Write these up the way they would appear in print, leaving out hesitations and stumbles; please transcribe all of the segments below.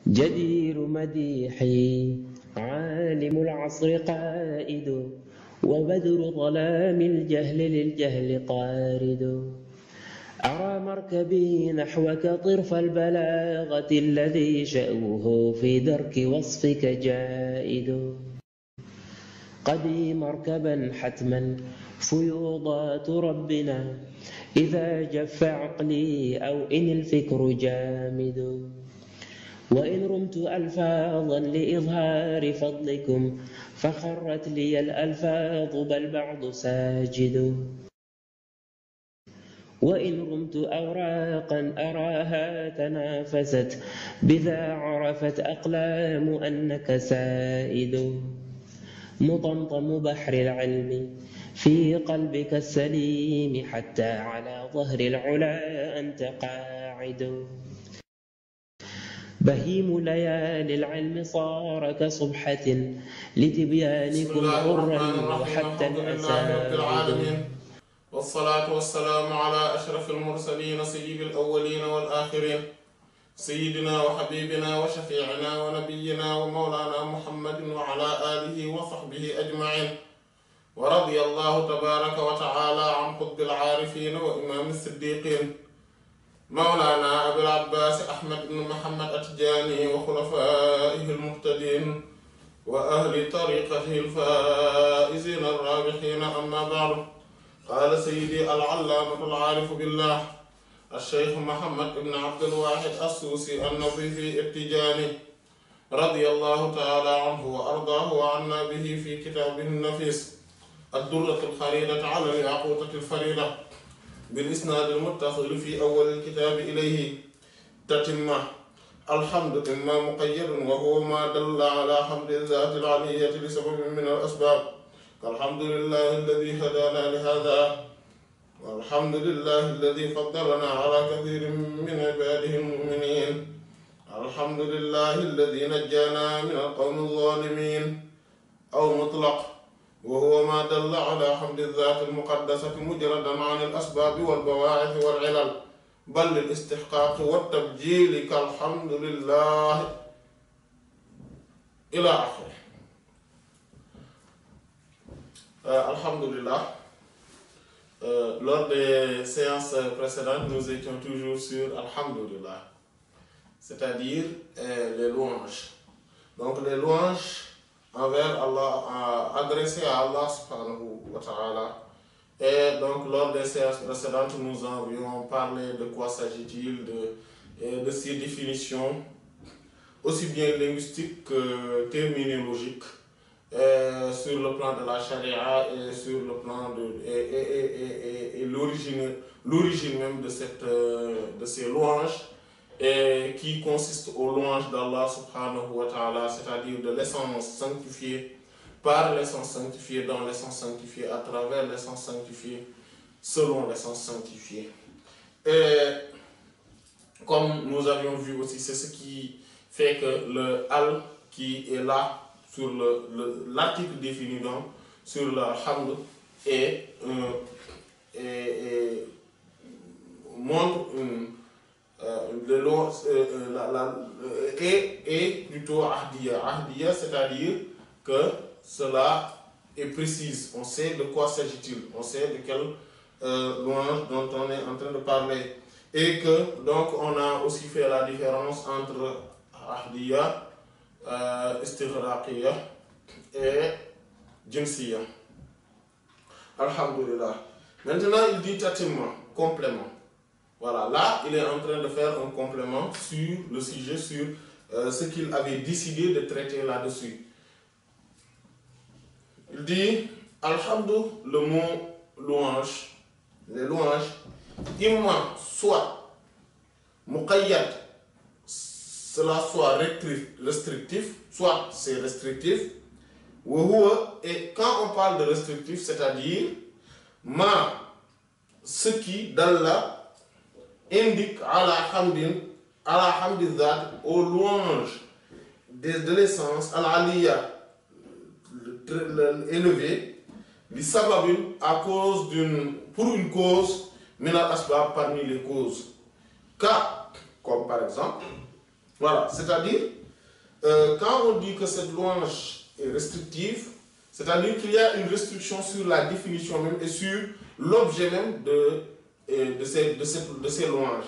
جدير مديحي عالم العصر قائد وبدر ظلام الجهل للجهل قارد أرى مركبي نحوك طرف البلاغة الذي شأوه في درك وصفك جائد قدي مركبا حتما فيوضات ربنا إذا جف عقلي أو إن الفكر جامد وإن رمت ألفاظا لإظهار فضلكم فخرت لي الألفاظ بل بعض ساجد وإن رمت أوراقا أراها تنافست بذا عرفت أقلام أنك سائد مطمطم بحر العلم في قلبك السليم حتى على ظهر العلا أنت قاعد بهيم ليالي العلم صار كصبحة لتبيانكم غرا وحتى الأساعد والصلاة والسلام على أشرف المرسلين سيد الأولين والآخرين سيدنا وحبيبنا وشفيعنا ونبينا ومولانا محمد وعلى آله وصحبه أجمعين ورضي الله تبارك وتعالى عن قطب العارفين وإمام الصديقين مولانا أبي العباس أحمد بن محمد التجاني وخلفائه المهتدين وأهل طريقته الفائزين الرابحين أما بعد قال سيدي العلامة العارف بالله الشيخ محمد بن عبد الواحد السوسي النظيفي التجاني رضي الله تعالى عنه وأرضاه وعنا به في كتابه النفيس الدرة الخريدة على الياقوتة الفريدة بالإسناد المتصل في أول الكتاب إليه تتمة الحمد إما مقيد وهو ما دل على حمد الذات العلية لسبب من الأسباب الحمد لله الذي هدانا لهذا والحمد لله الذي فضلنا على كثير من عباده المؤمنين الحمد لله الذي نجانا من القوم الظالمين أو مطلق وهو ما دل على حمد الذات المقدسة مجردا عن الأسباب والبواعث والعلل بل للاستحقاق والتبجيل كالحمد لله إلى آخره. Alhamdulillah. Lors des séances précédentes, nous étions toujours sur Alhamdulillah, c'est-à-dire les louanges. Donc les louanges envers Allah, adressées à Allah subhanahu wa ta'ala. Et donc lors des séances précédentes, nous avions parlé de quoi s'agit-il, de ces définitions, aussi bien linguistiques que terminologiques. Sur le plan de la charia et sur le plan de l'origine même de ces louanges et qui consiste aux louanges d'Allah subhanahu wa ta'ala, c'est-à-dire de l'essence sanctifiée par l'essence sanctifiée, dans l'essence sanctifiée, à travers l'essence sanctifiée, selon l'essence sanctifiée. Et comme nous avions vu aussi, c'est ce qui fait que le al qui est là sur l'article défini donc sur le hamd montre et plutôt ahdiya, c'est-à-dire que cela est précise, on sait de quoi s'agit-il, on sait de quelle louange dont on est en train de parler, et que donc on a aussi fait la différence entre ahdiya, istighraqiyya et jinsiyya. Alhamdulillah. Maintenant, il dit tatimma, complément. Voilà, là, il est en train de faire un complément sur le sujet, sur ce qu'il avait décidé de traiter là-dessus. Il dit, alhamdulillah, le mot louange, les louanges, imma, soit muqayyad, cela soit restrictif, soit c'est restrictif, et quand on parle de restrictif, c'est-à-dire ce qui d'Allah indique ala hamdizat aux louanges de l'essence, al-aliyya, élevé, li sababin, à cause pour une cause, min al-asbab, parmi les causes. Car, comme par exemple, Voilà, c'est-à-dire, quand on dit que cette louange est restrictive, c'est-à-dire qu'il y a une restriction sur la définition même et sur l'objet même de ces louanges.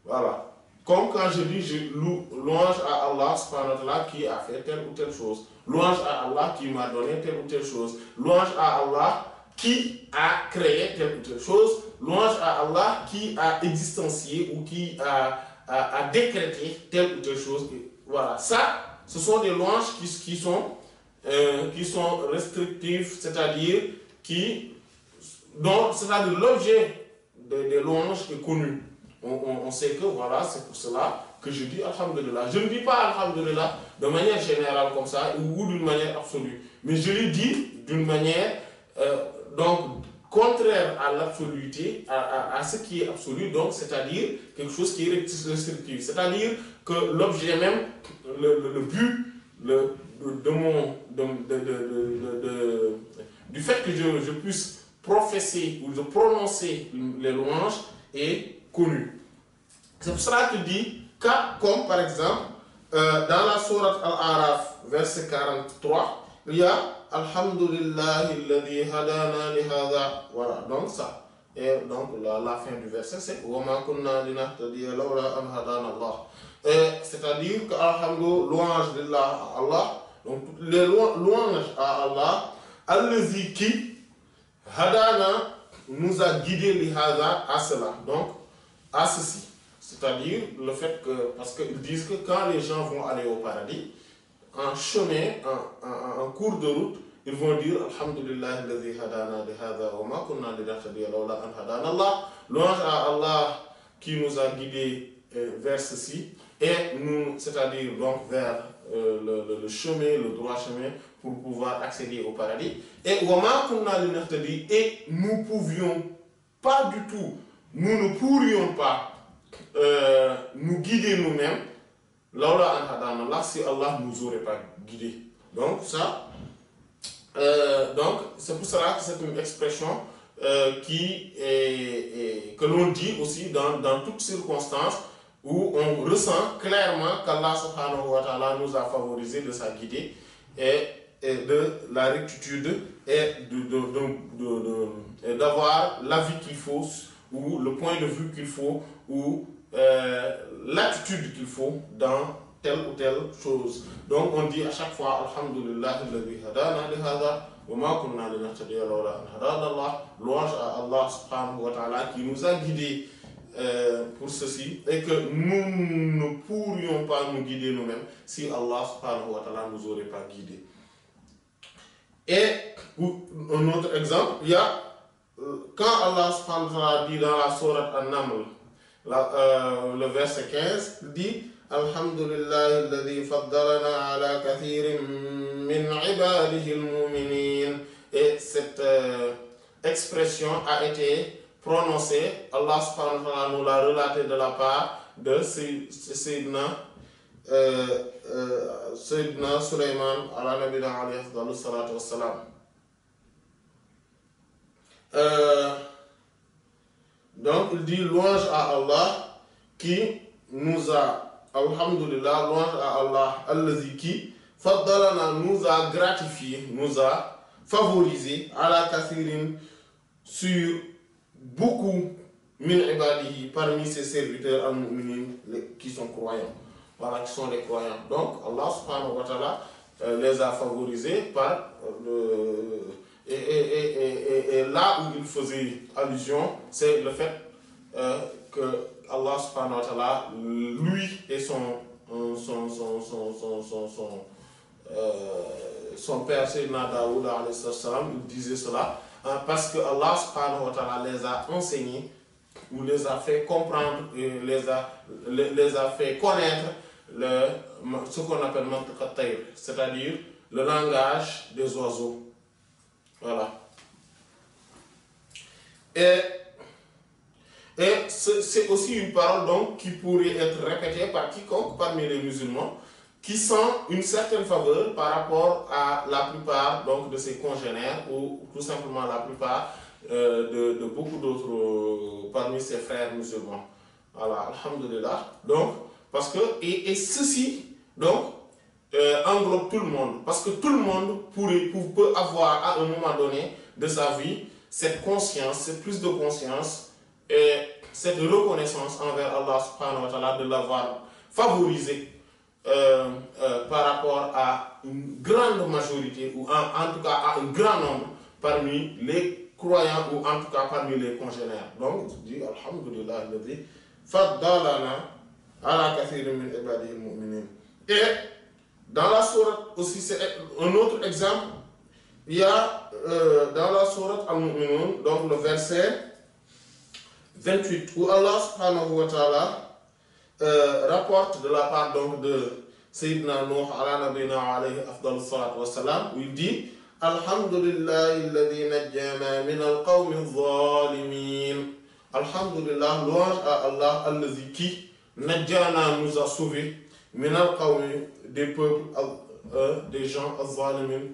Voilà. Comme quand je dis je louange à Allah subhanahu wa ta'ala qui a fait telle ou telle chose. Louange à Allah qui m'a donné telle ou telle chose. Louange à Allah qui a créé telle ou telle chose. Louange à Allah qui a existencié ou qui a décrété telle ou telle chose. Et voilà. Ça, ce sont des louanges qui sont restrictives, c'est-à-dire c'est-à-dire l'objet des louanges est connu. On sait que voilà, c'est pour cela que je dis Alhamdulillah. Je ne dis pas Alhamdulillah de manière générale comme ça ou d'une manière absolue, mais je le dis d'une manière donc contraire à l'absoluité, à ce qui est absolu, donc c'est-à-dire quelque chose qui est restrictif. C'est-à-dire que l'objet même, le but du fait que je puisse professer ou de prononcer les louanges est connu. C'est pour cela qu'il dit, comme par exemple, dans la sourate Al-Araf, verset 43, il y a Alhamdulillahi alladhi hadana li hadha. Voilà, donc ça. Et donc la fin du verset, c'est Wa ma kunna linahtadiya lawla an hadana Allah. C'est-à-dire que Alhamdulillah, louange d'Allah à Allah, donc les louanges à Allah, alladhi qui hadana nous a guidés li hadha à cela. Donc, à ceci. C'est-à-dire le fait que, parce qu'ils disent que quand les gens vont aller au paradis, en chemin, en cours de route, ils vont dire Alhamdulillah alladhi hadana li hadha wa ma kunna linahtadiya lawla an hadana Allah. Louange à Allah qui nous a guidés vers ceci, et nous, c'est-à-dire donc vers le chemin, le droit chemin, pour pouvoir accéder au paradis. Et wa ma kunna linahtadiya, et nous pouvions pas du tout, nous ne pourrions pas nous guider nous-mêmes, Lawla an hadana Allah, si Allah ne nous aurait pas guidés. Donc ça, donc c'est pour cela que c'est une expression que l'on dit aussi dans toutes circonstances où on ressent clairement qu'Allah subhanahu wa ta'ala nous a favorisé de sa guidée et de la rectitude et d'avoir l'avis qu'il faut ou le point de vue qu'il faut ou l'attitude qu'il faut dans telle ou telle chose. Donc on dit à chaque fois Alhamdulillah alladhi hadana li hadha wa ma kunna linahtadiya lawla an hadana Allah. Louange à Allah subhanahu wa ta'ala qui nous a guidés pour ceci et que nous ne pourrions pas nous guider nous-mêmes si Allah subhanahu wa ta'ala nous aurait pas guidés. Et un autre exemple, il y a quand Allah subhanahu wa ta'ala dit dans la sourate An-Naml, le verset 15, dit Alhamdulillah alladhi faddalana ala kathirin min ibadihi al-mu'minin. Et cette expression a été prononcée, Allah subhanahu wa ta'ala nous l'a relaté de la part de Sayyidina Sulaiman ala nabina alayhi afdalu salatu wassalam. Donc il dit louange à Allah qui nous a, Alhamdulillah, louange à Allah, allazi qui faddalana nous a gratifié, nous a favorisé, ala kathirin sur beaucoup min ibadihi parmi ses serviteurs al-mu'minin qui sont croyants. Voilà, qui sont les croyants. Donc Allah subhanahu wa ta'ala les a favorisés par et là où il faisait allusion, c'est le fait que Allah subhanahu wa ta'ala, lui et son père Sayyidina Daoud alayhi salam, il disait cela parce que Allah subhanahu wa ta'ala les a enseignés ou les a fait comprendre, les a fait connaître ce qu'on appelle mantiq at-tayr, c'est-à-dire le langage des oiseaux. Voilà. Et c'est aussi une parole donc qui pourrait être répétée par quiconque parmi les musulmans qui sent une certaine faveur par rapport à la plupart donc de ses congénères ou tout simplement la plupart de beaucoup d'autres parmi ses frères musulmans. Voilà, alhamdulillah. Donc parce que, et ceci, donc, englobe tout le monde, parce que tout le monde peut avoir à un moment donné de sa vie cette conscience, cette prise de conscience et cette reconnaissance envers Allah subhanahu wa ta'ala de l'avoir favorisé par rapport à une grande majorité, ou en tout cas à un grand nombre parmi les croyants, ou en tout cas parmi les congénères. Donc, je dis Alhamdulillah, alladhi faddalana ala kathirin min ibadihi al-mu'minin. Et dans la sourate aussi, c'est un autre exemple. Il y a dans la sourate Al-Mu'minun, donc le verset 28, où Allah subhanahu wa ta'ala rapporte de la part donc de Sayyidina Nuh ala nabina alayhi afdal salatu wa salam, où il dit Alhamdulillahi alladhi najjana min al-qawmi al-zalimin. Alhamdulillah, louange à Allah, alladhi qui najjana nous a sauvés min al-qawmi, des peuples, des gens al-zalimin,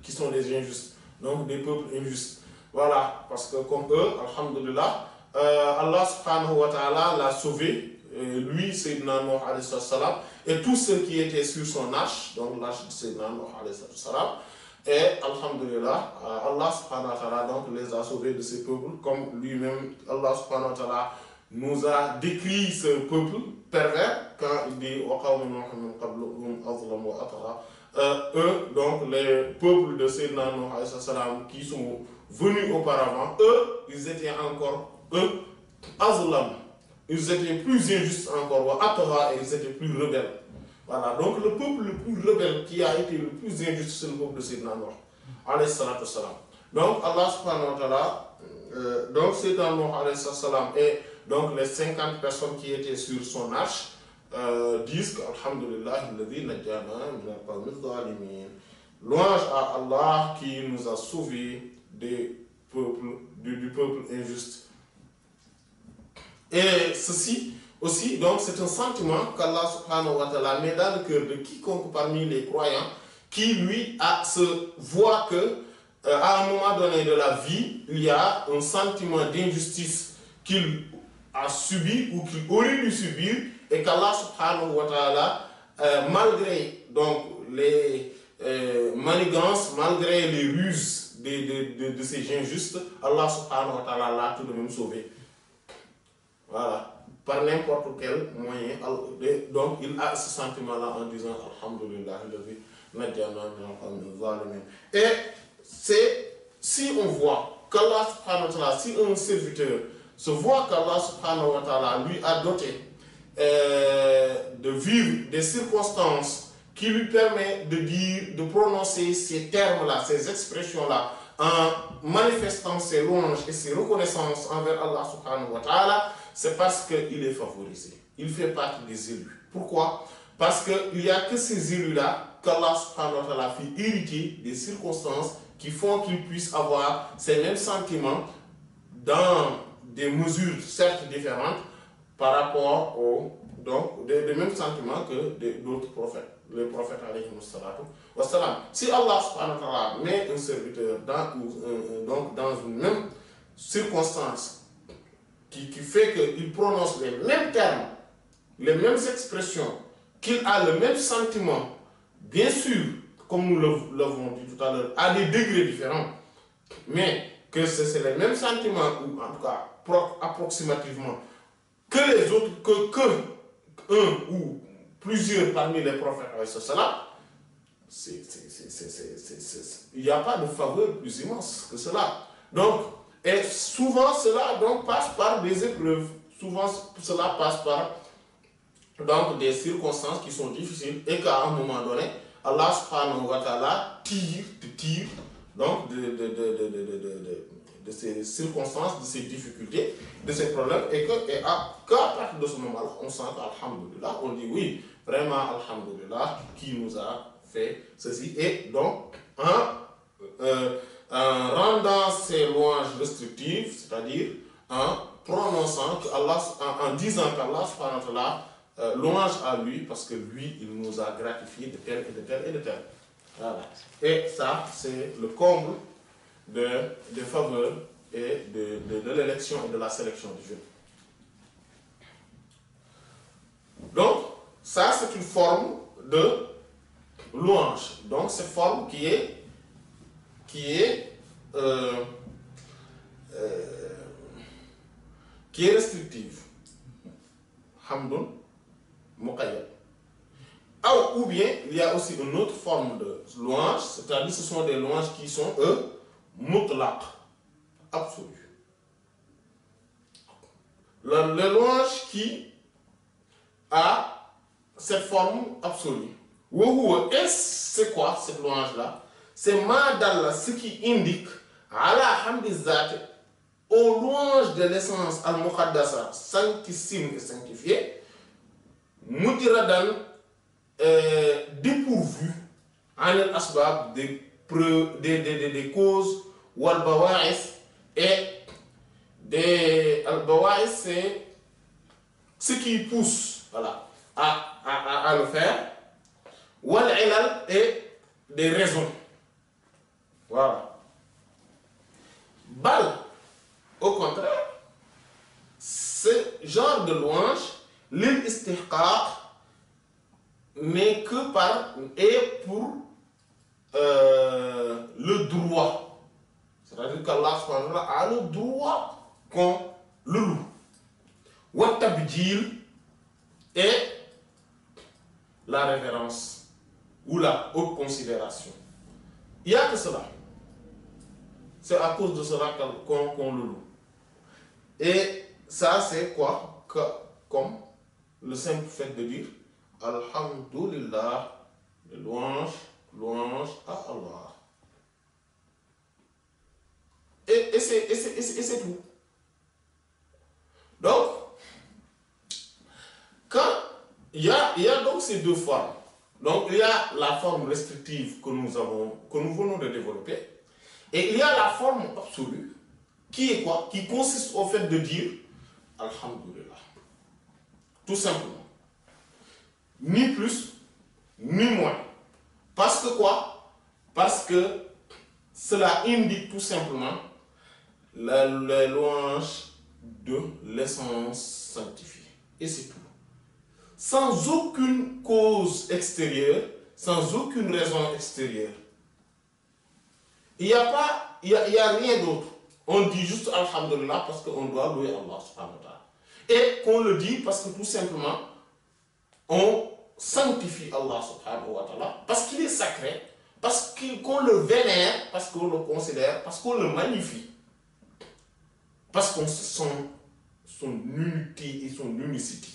qui sont des injustes, donc des peuples injustes. Voilà, parce que comme eux, alhamdulillah, Allah subhanahu wa ta'ala l'a sauvé, lui, Sayyidina Nuh alayhi salam, et tous ceux qui étaient sur son arche, donc l'arche de Sayyidina Nuh alayhi salam, et alhamdulillah, Allah subhanahu wa ta'ala donc les a sauvés de ces peuples, comme lui-même, Allah subhanahu wa ta'ala nous a décrit ce peuple pervers quand il dit wa qawmu Nuhin min qablu hum azlamu wa atgha. Eux, donc les peuples de Sayyidina Nuh alayhi salam qui sont venus auparavant, eux, ils étaient encore, eux, azlam, ils étaient plus injustes encore, wa atgha, et ils étaient plus rebelles. Voilà, donc le peuple le plus rebelle qui a été le plus injuste, c'est le peuple de Sayyidina Nuh alayhi salam. Donc Allah subhanahu wa ta'ala, donc Sayyidina Nuh alayhi salam et donc les 50 personnes qui étaient sur son arche disent qu'Alhamdulillah, alladhi najjana min al-qawmi al-zalimin. Louange à Allah qui nous a sauvés du peuple injuste. Et ceci aussi, donc c'est un sentiment qu'Allah subhanahu wa ta'ala met dans le cœur de quiconque parmi les croyants qui lui se voit que à un moment donné de la vie, il y a un sentiment d'injustice qu'il a subi ou qu'il aurait dû subir, et qu'Allah subhanahu wa ta'ala, malgré donc les manigances, malgré les ruses de ces injustes, Allah subhanahu wa ta'ala l'a tout de même sauvé. Voilà, par n'importe quel moyen. Donc il a ce sentiment-là en disant Alhamdulillah, et c'est, si on voit qu'Allah subhanahu wa ta'ala, si un serviteur se voit qu'Allah subhanahu wa ta'ala lui a doté de vivre des circonstances qui lui permettent de dire, de prononcer ces termes-là, ces expressions-là, en manifestant ses louanges et ses reconnaissances envers Allah subhanahu wa ta'ala, c'est parce qu'il est favorisé. Il fait partie des élus. Pourquoi? Parce qu'il n'y a que ces élus-là qu'Allah subhanahu wa ta'ala fait hériter des circonstances qui font qu'ils puissent avoir ces mêmes sentiments dans des mesures certes différentes par rapport donc des mêmes sentiments que d'autres prophètes, les prophètes alayhi wa sallam. Si Allah subhanahu wa ta'ala met un serviteur dans une même circonstance qui fait qu'il prononce les mêmes termes, les mêmes expressions, qu'il a le même sentiment, bien sûr, comme nous l'avons dit tout à l'heure, à des degrés différents, mais que c'est les mêmes sentiments, ou en tout cas approximativement, que les autres, que un ou plusieurs parmi les prophètes, il n'y a pas de faveur plus immense que cela. Donc, et souvent cela donc passe par des épreuves, souvent cela passe par donc des circonstances qui sont difficiles, et qu'à un moment donné, Allah subhanahu wa ta'ala tire donc de ces circonstances, de ces difficultés, de ces problèmes, et qu'à partir de ce moment-là, on sent qu'Alhamdulillah, on dit oui, vraiment Alhamdulillah, qui nous a fait ceci. Et donc, en rendant ces louanges restrictives, c'est-à-dire en prononçant, en disant qu'Allah subhanahu wa ta'ala, louange à lui, parce que lui, il nous a gratifié de tel et de tel et de tel. Voilà. Et ça, c'est le comble des faveurs et de l'élection et de la sélection du jeu. Donc, ça c'est une forme de louange. Donc cette forme qui est restrictive. Hamdun muqayyad. Ou bien, il y a aussi une autre forme de louange, c'est-à-dire ce sont des louanges qui sont, eux, mutlaq, absolues. Les louanges qui a cette forme absolue. Et c'est quoi cette louange-là? C'est madalla, ce qui indique ala hamdizat, aux louanges de l'essence al-muqaddasa, sanctissime et sanctifiée, mutiradan, dépourvu en al-asbab des causes wal bawa'is et des al-bawa'is, c'est ce qui pousse voilà, à le faire, wal ilal et des raisons. Voilà. Bal, au contraire, ce genre de louange, l'il istihqaq, n'est que par et pour le droit. C'est-à-dire qu'Allah a le droit qu'on le loue. Wa tabjil et la révérence ou la haute considération. Il n'y a que cela. C'est à cause de cela qu'on le loue. Et ça, c'est quoi? Comme le simple fait de dire Alhamdulillah, louange à Allah. Et c'est tout. Donc, quand il y a donc ces deux formes. Donc, il y a la forme restrictive que nous venons de développer. Et il y a la forme absolue, qui est quoi? Qui consiste au fait de dire Alhamdulillah. Tout simplement. Ni plus, ni moins. Parce que quoi? Parce que cela indique tout simplement la louange de l'essence sanctifiée. Et c'est tout. Sans aucune cause extérieure, sans aucune raison extérieure. Il n'y a rien d'autre. On dit juste Alhamdulillah parce qu'on doit louer Allah subhanahu wa ta'ala. Et qu'on le dit parce que tout simplement, on sanctifie Allah subhanahu wa ta'ala parce qu'il est sacré, parce qu'on le vénère, parce qu'on le considère, parce qu'on le magnifie, parce qu'on sent son unité et son unicité.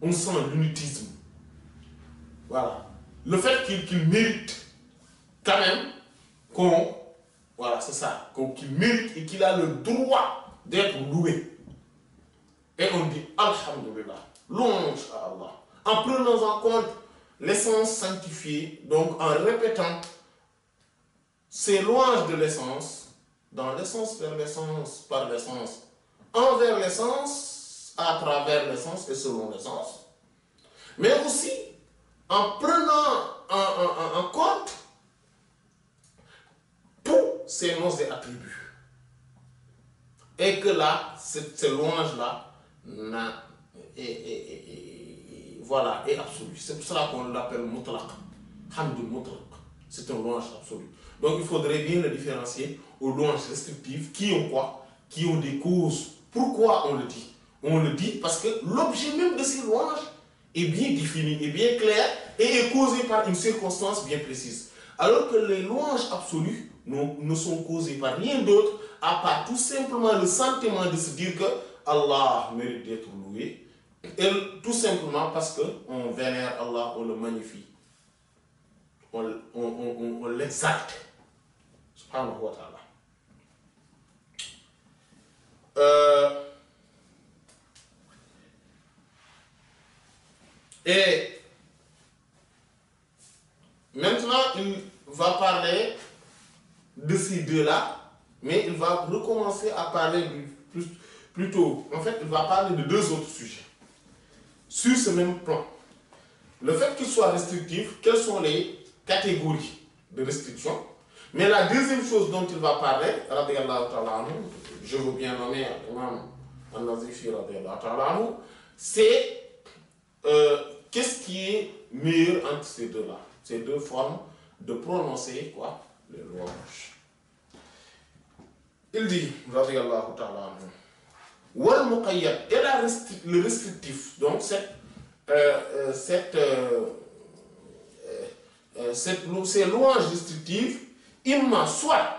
On sent l'unitisme. Voilà. Le fait qu'il mérite quand même qu'on, voilà, c'est ça, qu'il mérite et qu'il a le droit d'être loué. Et on dit Alhamdulillah, louange à Allah. En prenant en compte l'essence sanctifiée, donc en répétant ces louanges de l'essence, dans l'essence, vers l'essence, par l'essence, envers l'essence, à travers l'essence et selon l'essence, mais aussi en prenant en compte tous ces noms et attributs. Et que là, ces louanges-là, voilà, est absolue. C'est pour cela qu'on l'appelle mutlaq. Hamdul mutlaq. C'est une louange absolue. Donc il faudrait bien le différencier aux louanges restrictives qui ont quoi? Qui ont des causes. Pourquoi on le dit? On le dit parce que l'objet même de ces louanges est bien défini, est bien clair et est causé par une circonstance bien précise. Alors que les louanges absolues ne sont causées par rien d'autre à part tout simplement le sentiment de se dire que Allah mérite d'être loué, et tout simplement parce qu'on vénère Allah, on le magnifie, on l'exalte, subhanahu wa ta'ala. Et maintenant, il va parler de ces deux-là, mais il va recommencer à parler plutôt. En fait, il va parler de deux autres sujets sur ce même plan. Le fait qu'il soit restrictif, quelles sont les catégories de restriction? Mais la deuxième chose dont il va parler, radiyallahu ta'ala anhu, je veux bien nommer l'imam al-Nazifi, radiyallahu ta'ala anhu, c'est qui est meilleur entre ces deux-là, ces deux formes de prononcer quoi, les louanges. Il dit, radiyallahu ta'ala anhu, wal muqayyad, et le restrictif, donc ces louanges restrictives, imma soit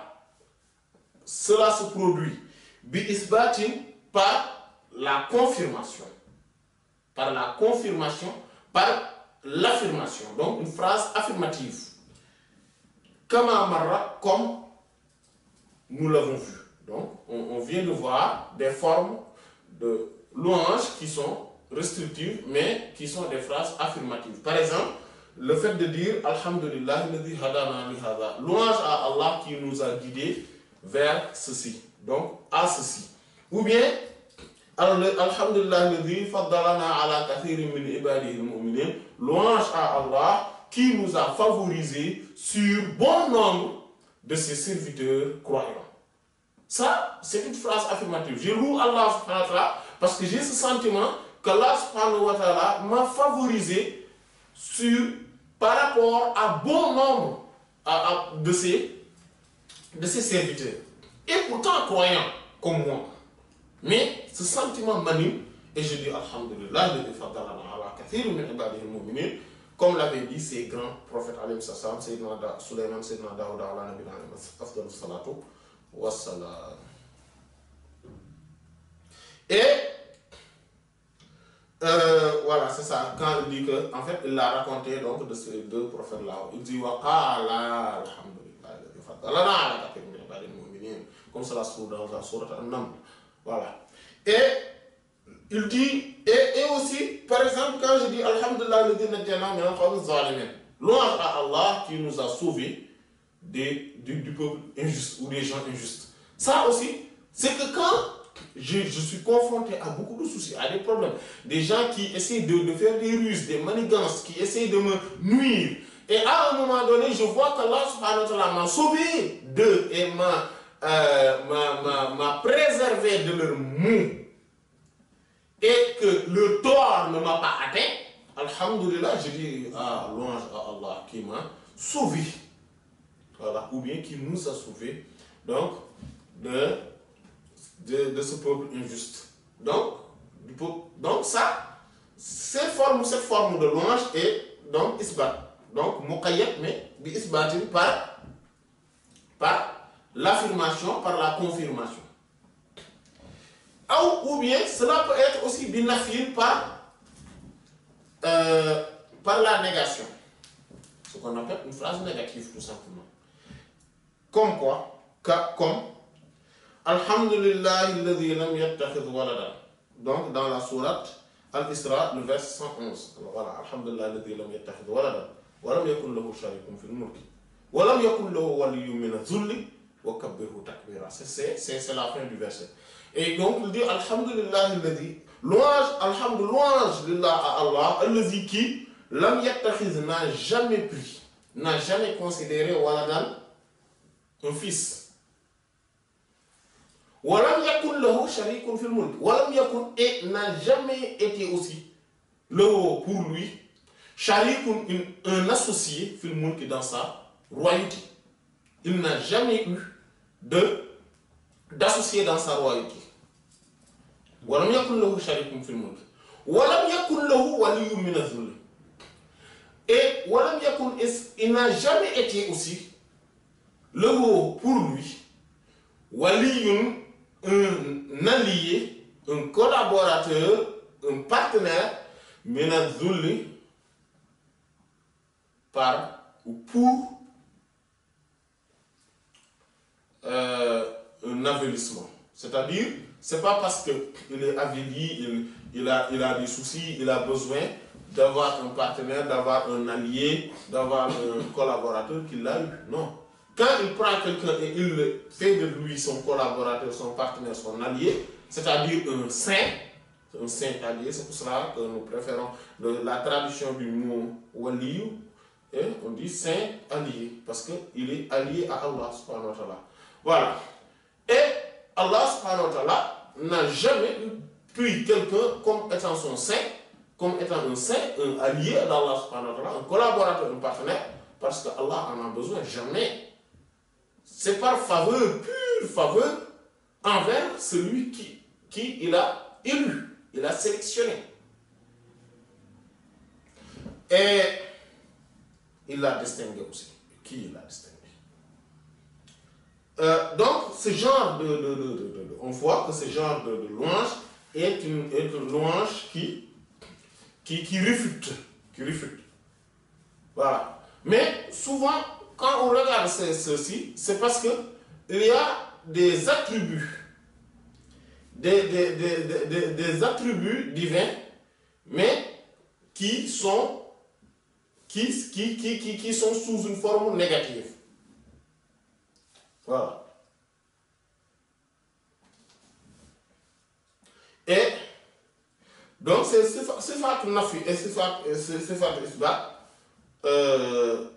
cela se produit bi isbatin par la confirmation, par l'affirmation, donc une phrase affirmative, kama marra, comme nous l'avons vu. Donc on vient de voir des formes de louanges qui sont restrictives mais qui sont des phrases affirmatives. Par exemple, le fait de dire Alhamdulillah alladhi hadana li hadha, louange à Allah qui nous a guidés vers ceci, donc à ceci. Ou bien Alhamdulillah alladhi faddalana ala kathirin min ibadihi al-mu'minin, louange à Allah qui nous a favorisés sur bon nombre de ses serviteurs croyants. Ça, c'est une phrase affirmative. Je loue Allah subhanahu wa ta'ala parce que j'ai ce sentiment qu'Allah subhanahu wa ta'ala m'a favorisé par rapport à bon nombre de ses serviteurs. Et pourtant croyants comme moi. Mais ce sentiment m'anime et je dis Alhamdulillah, comme l'avaient dit ces grands prophètes, Sayyidina Sulaiman, Sayyidina Daoud, afdalus salatu wassalam. Et voilà, c'est ça. Quand il dit que, en fait, il l'a raconté donc de ces deux prophètes-là. Il dit Waqala alhamdulillah, comme cela se trouve dans la sourate An-Naml. Voilà. Et il dit, et aussi, par exemple, quand je dis Alhamdulillah, louange à Allah qui nous a sauvés du peuple injuste ou des gens injustes. Ça aussi, c'est que quand je suis confronté à beaucoup de soucis, à des problèmes, des gens qui essaient de faire des ruses, des manigances, qui essaient de me nuire, et à un moment donné, je vois qu'Allah subhanahu wa ta'ala m'a sauvé d'eux et m'a préservé de leur mou, et que le tort ne m'a pas atteint, alhamdulillah, je dis louange à Allah qui m'a sauvé. Voilà, ou bien qui nous a sauvés donc de ce peuple injuste. Donc ça, cette forme de louange est donc isbat, donc muqayyad, mais bi isbatin par l'affirmation, par la confirmation. Ou bien cela peut être aussi binafir par la négation, ce qu'on appelle une phrase négative tout simplement. Comme quoi? Comme Alhamdulillah alladhi lam yattakhidh walada. Donc dans la sourate Al-Isra, le verset 111. Alors voilà, Alhamdulillah alladhi lam yattakhidh walada wa lam yakun lahu sharikun fil mulki wa lam yakun lahu waliyyun min adh-dhulli wa kabbirhu takbira. C'est la fin du verset. Et donc il dit Alhamdulillah alladhi, louange lillah à Allah, alladhi qui lam yattakhidh, n'a jamais pris, n'a jamais considéré waladan, un fils. Walam yakun lahu sharikun fil mulk. Walam yakun, et n'a jamais été aussi lahu pour lui sharikun, un associé fil mulk, dans sa royauté. Il n'a jamais eu d'associé dans sa royauté. Walam yakun lahu sharikun fil mulk. Walam yakun lahu waliyyun min adh-dhull. Et walam yakun, il n'a jamais été aussi lahu pour lui waliyyun, un allié, un collaborateur, un partenaire, min adh-dhull, par ou pour un avilissement. C'est-à-dire, c'est pas parce qu'il est avili, il a des soucis, il a besoin d'avoir un partenaire, d'avoir un allié, d'avoir un collaborateur qu'il l'a eu. Non. Quand il prend quelqu'un et il fait de lui son collaborateur, son partenaire, son allié, c'est-à-dire un saint allié, c'est pour cela que nous préférons la traduction du mot waliyu, et on dit saint allié, parce qu'il est allié à Allah subhanahu wa ta'ala. Voilà. Et Allah subhanahu wa ta'ala n'a jamais pris quelqu'un comme étant son saint, comme étant un saint, un allié d'Allah subhanahu wa ta'ala, un collaborateur, un partenaire, parce que Allah en a besoin, jamais. C'est par faveur, pure faveur, envers celui qui il a élu, il a sélectionné. Et il l'a distingué aussi. Qui il l'a distingué? Donc, ce genre on voit que ce genre de louange est une louange qui réfute. Voilà. Mais souvent, quand on regarde ceci, c'est parce qu'il y a des attributs, des attributs divins, mais qui sont sous une forme négative. Voilà. Et donc c'est sifat nafi et sifat isbat.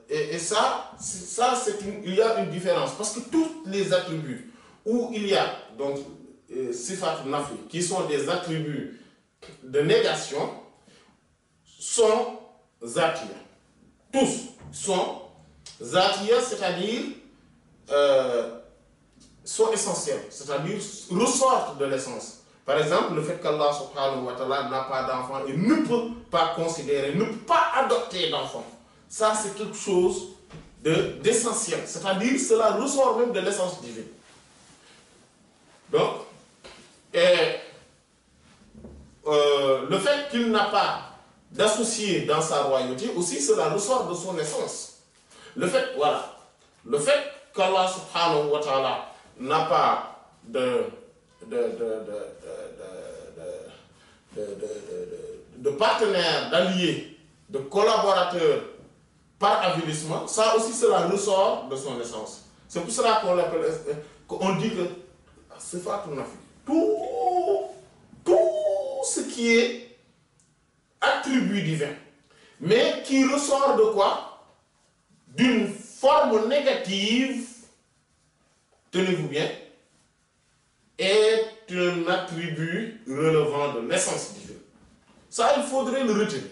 Et ça il y a une différence parce que tous les attributs où il y a donc sifat nafi qui sont des attributs de négation sont zatiya. Tous sont zatiya, c'est-à-dire sont essentiels, c'est-à-dire ressortent de l'essence. Par exemple, le fait qu'Allah subhanahu wa ta'ala n'a pas d'enfant et ne peut pas considérer, ne peut pas adopter d'enfant. Ça, c'est quelque chose d'essentiel. C'est-à-dire, cela ressort même de l'essence divine. Donc, le fait qu'il n'a pas d'associé dans sa royauté, aussi, cela ressort de son essence. Le fait, voilà, le fait qu'Allah subhanahu wa ta'ala n'a pas de partenaires, d'alliés, de collaborateurs par avilissement, ça aussi cela ressort de son essence. C'est pour cela qu'on dit que c'est tout ce qui est attribut divin, mais qui ressort de quoi? D'une forme négative, tenez-vous bien, est un attribut relevant de l'essence divine. Ça, il faudrait le retenir.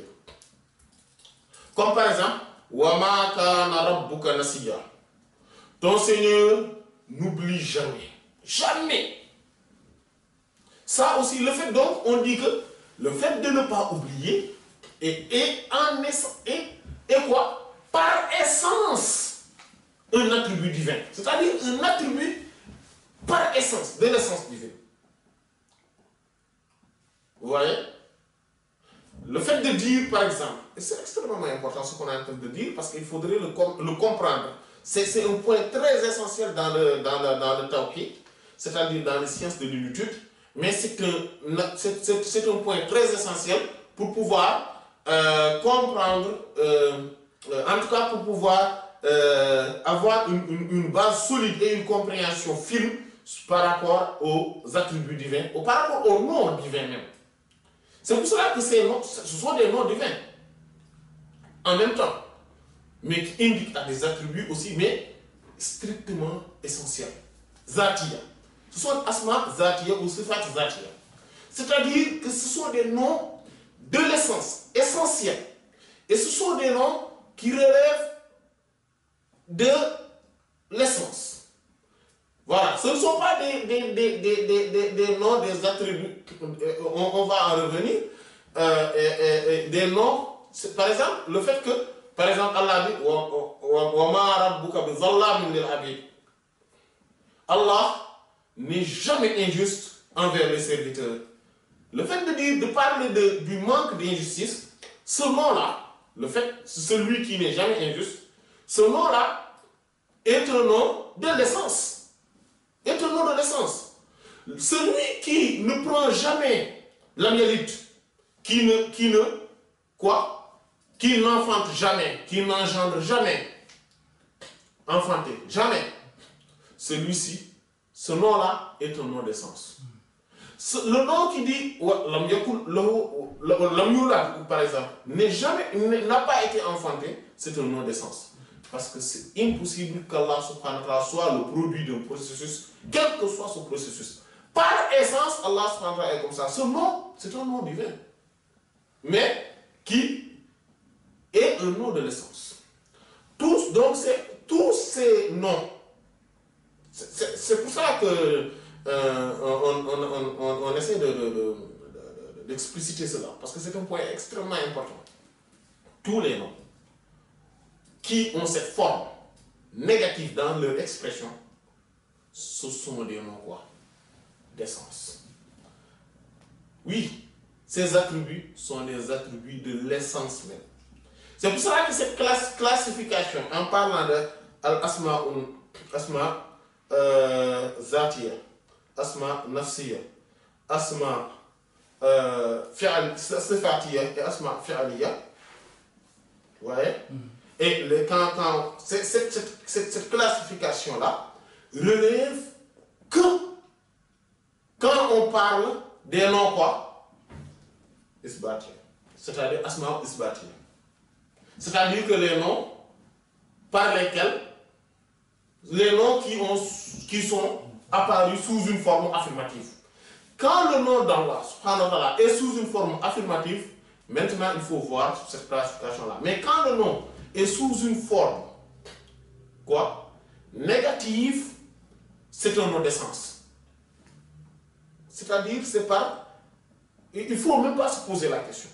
Comme par exemple, Wama kana rabbuka nasiya. Ton Seigneur n'oublie jamais. Jamais. Ça aussi, le fait donc, on dit que le fait de ne pas oublier est en essence, et quoi? Par essence, un attribut divin. C'est-à-dire un attribut par essence, de l'essence divine. Vous voyez? Le fait de dire, par exemple, et c'est extrêmement important ce qu'on est en train de dire, parce qu'il faudrait le comprendre. C'est un point très essentiel dans le tawhid, c'est-à-dire dans les sciences de l'unitude, mais c'est un point très essentiel pour pouvoir comprendre, en tout cas pour pouvoir avoir une base solide et une compréhension fine par rapport aux attributs divins, ou par rapport aux noms divins même. C'est pour cela que ces noms, ce sont des noms divins, en même temps, mais qui indiquent à des attributs aussi, mais strictement essentiels. Zatiya. Ce sont asma zatiya ou sifat zatiya. C'est-à-dire que ce sont des noms de l'essence, essentiels. Et ce sont des noms qui relèvent de l'essence. Voilà, ce ne sont pas des noms, des attributs, on va en revenir, des noms, par exemple, le fait que, par exemple, Allah dit, Allah n'est jamais injuste envers les serviteurs. Le fait de parler du manque d'injustice, ce nom-là, le fait, celui qui n'est jamais injuste, ce nom-là est un nom de l'essence. Est un nom de l'essence. Celui qui ne prend jamais l'amialite, qui n'enfante jamais, qui n'engendre jamais, enfanter, jamais, celui-ci, ce nom-là est un nom d'essence. Le nom qui dit par exemple, n'a pas été enfanté, c'est un nom d'essence. Parce que c'est impossible qu'Allah subhanahu wa ta'ala soit le produit d'un processus, quel que soit ce processus. Par essence, Allah subhanahu wa ta'ala est comme ça. Ce nom, c'est un nom divin. mais qui est un nom de l'essence. Donc, tous ces noms, c'est pour ça que on essaie d'expliciter cela, parce que c'est un point extrêmement important. Tous les noms qui ont cette forme négative dans leur expression, ce sont des noms quoi? D'essence. Oui, ces attributs sont des attributs de l'essence même. C'est pour ça que cette classification, en parlant de Al-Asma Zatiya, Asma Nafsiya, Asma Sifatiya et Asma Fi'aliya, vous voyez? Et cette classification-là relève que quand on parle des noms quoi? Isbatiya. C'est-à-dire Asma Isbatiya. C'est-à-dire que les noms par lesquels, les noms qui sont apparus sous une forme affirmative. Quand le nom d'Allah, subhanahu wa ta'ala, est sous une forme affirmative, maintenant il faut voir cette classification-là. Mais quand le nom est sous une forme, quoi, négative, c'est un nom d'essence. C'est-à-dire, c'est pas, il ne faut même pas se poser la question.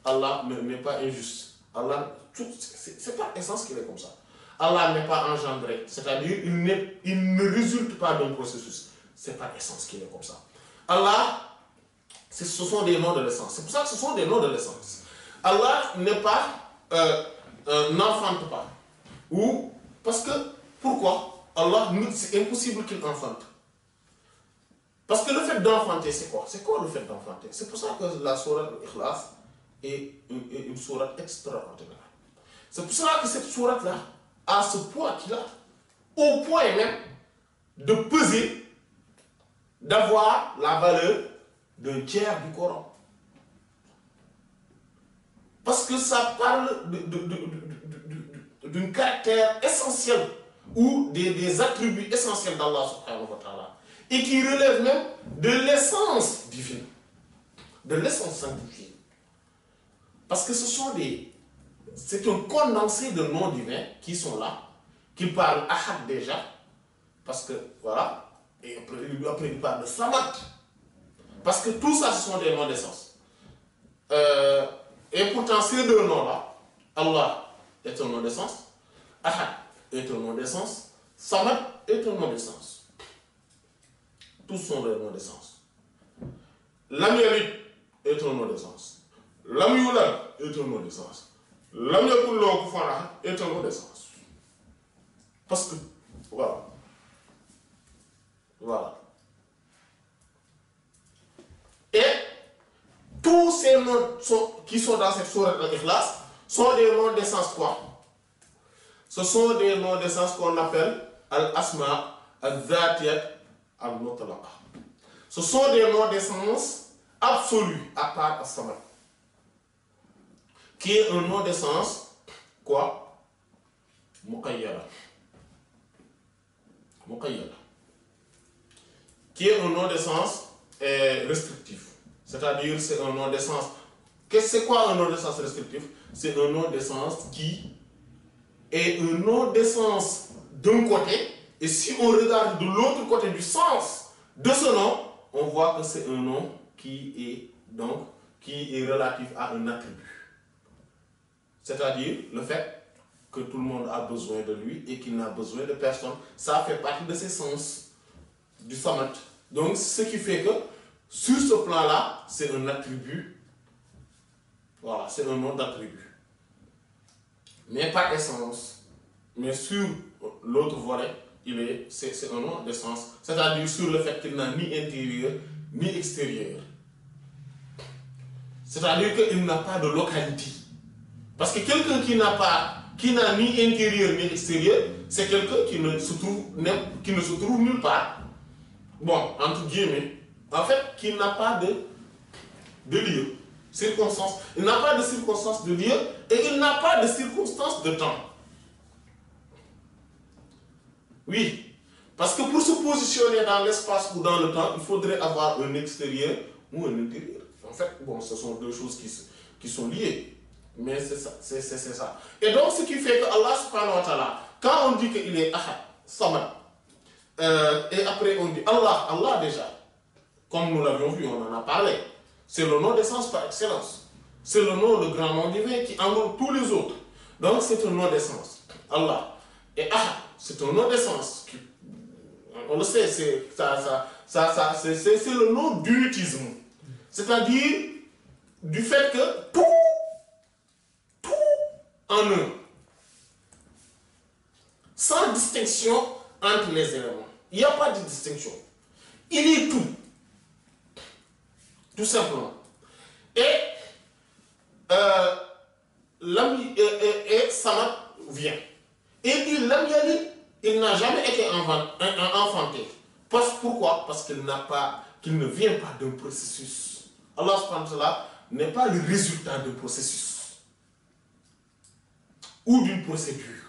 Allah n'est pas injuste. Allah, c'est pas essence qu'il est comme ça. Allah n'est pas engendré, c'est-à-dire il ne résulte pas d'un processus. C'est pas essence qu'il est comme ça. Allah, ce sont des noms de l'essence. C'est pour ça que ce sont des noms de l'essence. Allah n'est pas, n'enfante pas. Ou, parce que, pourquoi? Allah, c'est impossible qu'il enfante. Parce que le fait d'enfanter, c'est quoi? C'est quoi le fait d'enfanter? C'est pour ça que la sourate Ikhlas est une sourate extraordinaire. C'est pour ça que cette sourate-là a ce poids qu'il a, au point même de peser, d'avoir la valeur d'un tiers du Coran. Parce que ça parle d'un caractère essentiel ou des attributs essentiels d'Allah subhanahu wa ta'ala et qui relève même de l'essence divine, de l'essence sanctifiée. Parce que c'est un condensé de noms divins qui sont là, qui parlent Ahad déjà, parce que voilà, et après il parle de Samad, parce que tout ça ce sont des noms d'essence. Et pourtant ces deux noms-là, Allah est un nom d'essence, Ahad est un nom d'essence, Samad est un nom d'essence. Tous sont des noms d'essence. Lam Yalid est un nom d'essence. Lam Yulad est un nom d'essence. Lam yakun lahu kufuwan ahad est un nom d'essence. Parce que, voilà. Voilà. Et tous ces noms qui sont dans cette sourate Al-Ikhlas sont des noms d'essence quoi? Ce sont des noms d'essence qu'on appelle Al-Asma Al-Zatiyat Al-Mutlaqa. Ce sont des noms d'essence absolus à part As-Samad, qui est un nom d'essence quoi? Muqayyada. Muqayyada. Qui est un nom d'essence restrictif. C'est-à-dire, c'est un nom d'essence. C'est quoi un nom d'essence restrictif? C'est un nom d'essence qui est un nom d'essence d'un côté, et si on regarde de l'autre côté du sens de ce nom, on voit que c'est un nom qui est relatif à un attribut. C'est-à-dire le fait que tout le monde a besoin de lui et qu'il n'a besoin de personne, ça fait partie de ses sens du Samad. Donc, ce qui fait que sur ce plan-là, c'est un attribut. Voilà, c'est un nom d'attribut. Mais pas essence. Mais sur l'autre volet, c'est un nom d'essence. C'est-à-dire sur le fait qu'il n'a ni intérieur ni extérieur. C'est-à-dire qu'il n'a pas de localité. Parce que quelqu'un qui n'a ni intérieur ni extérieur, c'est quelqu'un qui ne se trouve nulle part. Bon, entre guillemets, en fait, qui n'a pas de lieu, circonstance. Il n'a pas de circonstance de lieu et il n'a pas de circonstance de temps. Oui, parce que pour se positionner dans l'espace ou dans le temps, il faudrait avoir un extérieur ou un intérieur. En fait, bon, ce sont deux choses qui sont liés. Mais c'est ça, c'est ça. Et donc, ce qui fait que Allah subhanahu wa ta'ala, quand on dit qu'il est Ahad, Samad, et après on dit Allah, Allah déjà, comme nous l'avions vu, on en a parlé, c'est le nom d'essence par excellence. C'est le nom, le grand nom divin qui englobe tous les autres. Donc, c'est un nom d'essence, Allah. Et Ahad, c'est un nom d'essence. On le sait, c'est le nom d'unitisme. C'est-à-dire du fait que tout en un, sans distinction entre les éléments. Il n'y a pas de distinction. Il est tout simplement. Et Samad vient. Et il Lam Yalid, il n'a jamais été enfanté. Pourquoi? Parce qu'il ne vient pas d'un processus. Allah subhanahu wa ta'ala n'est pas le résultat d'un processus ou d'une procédure.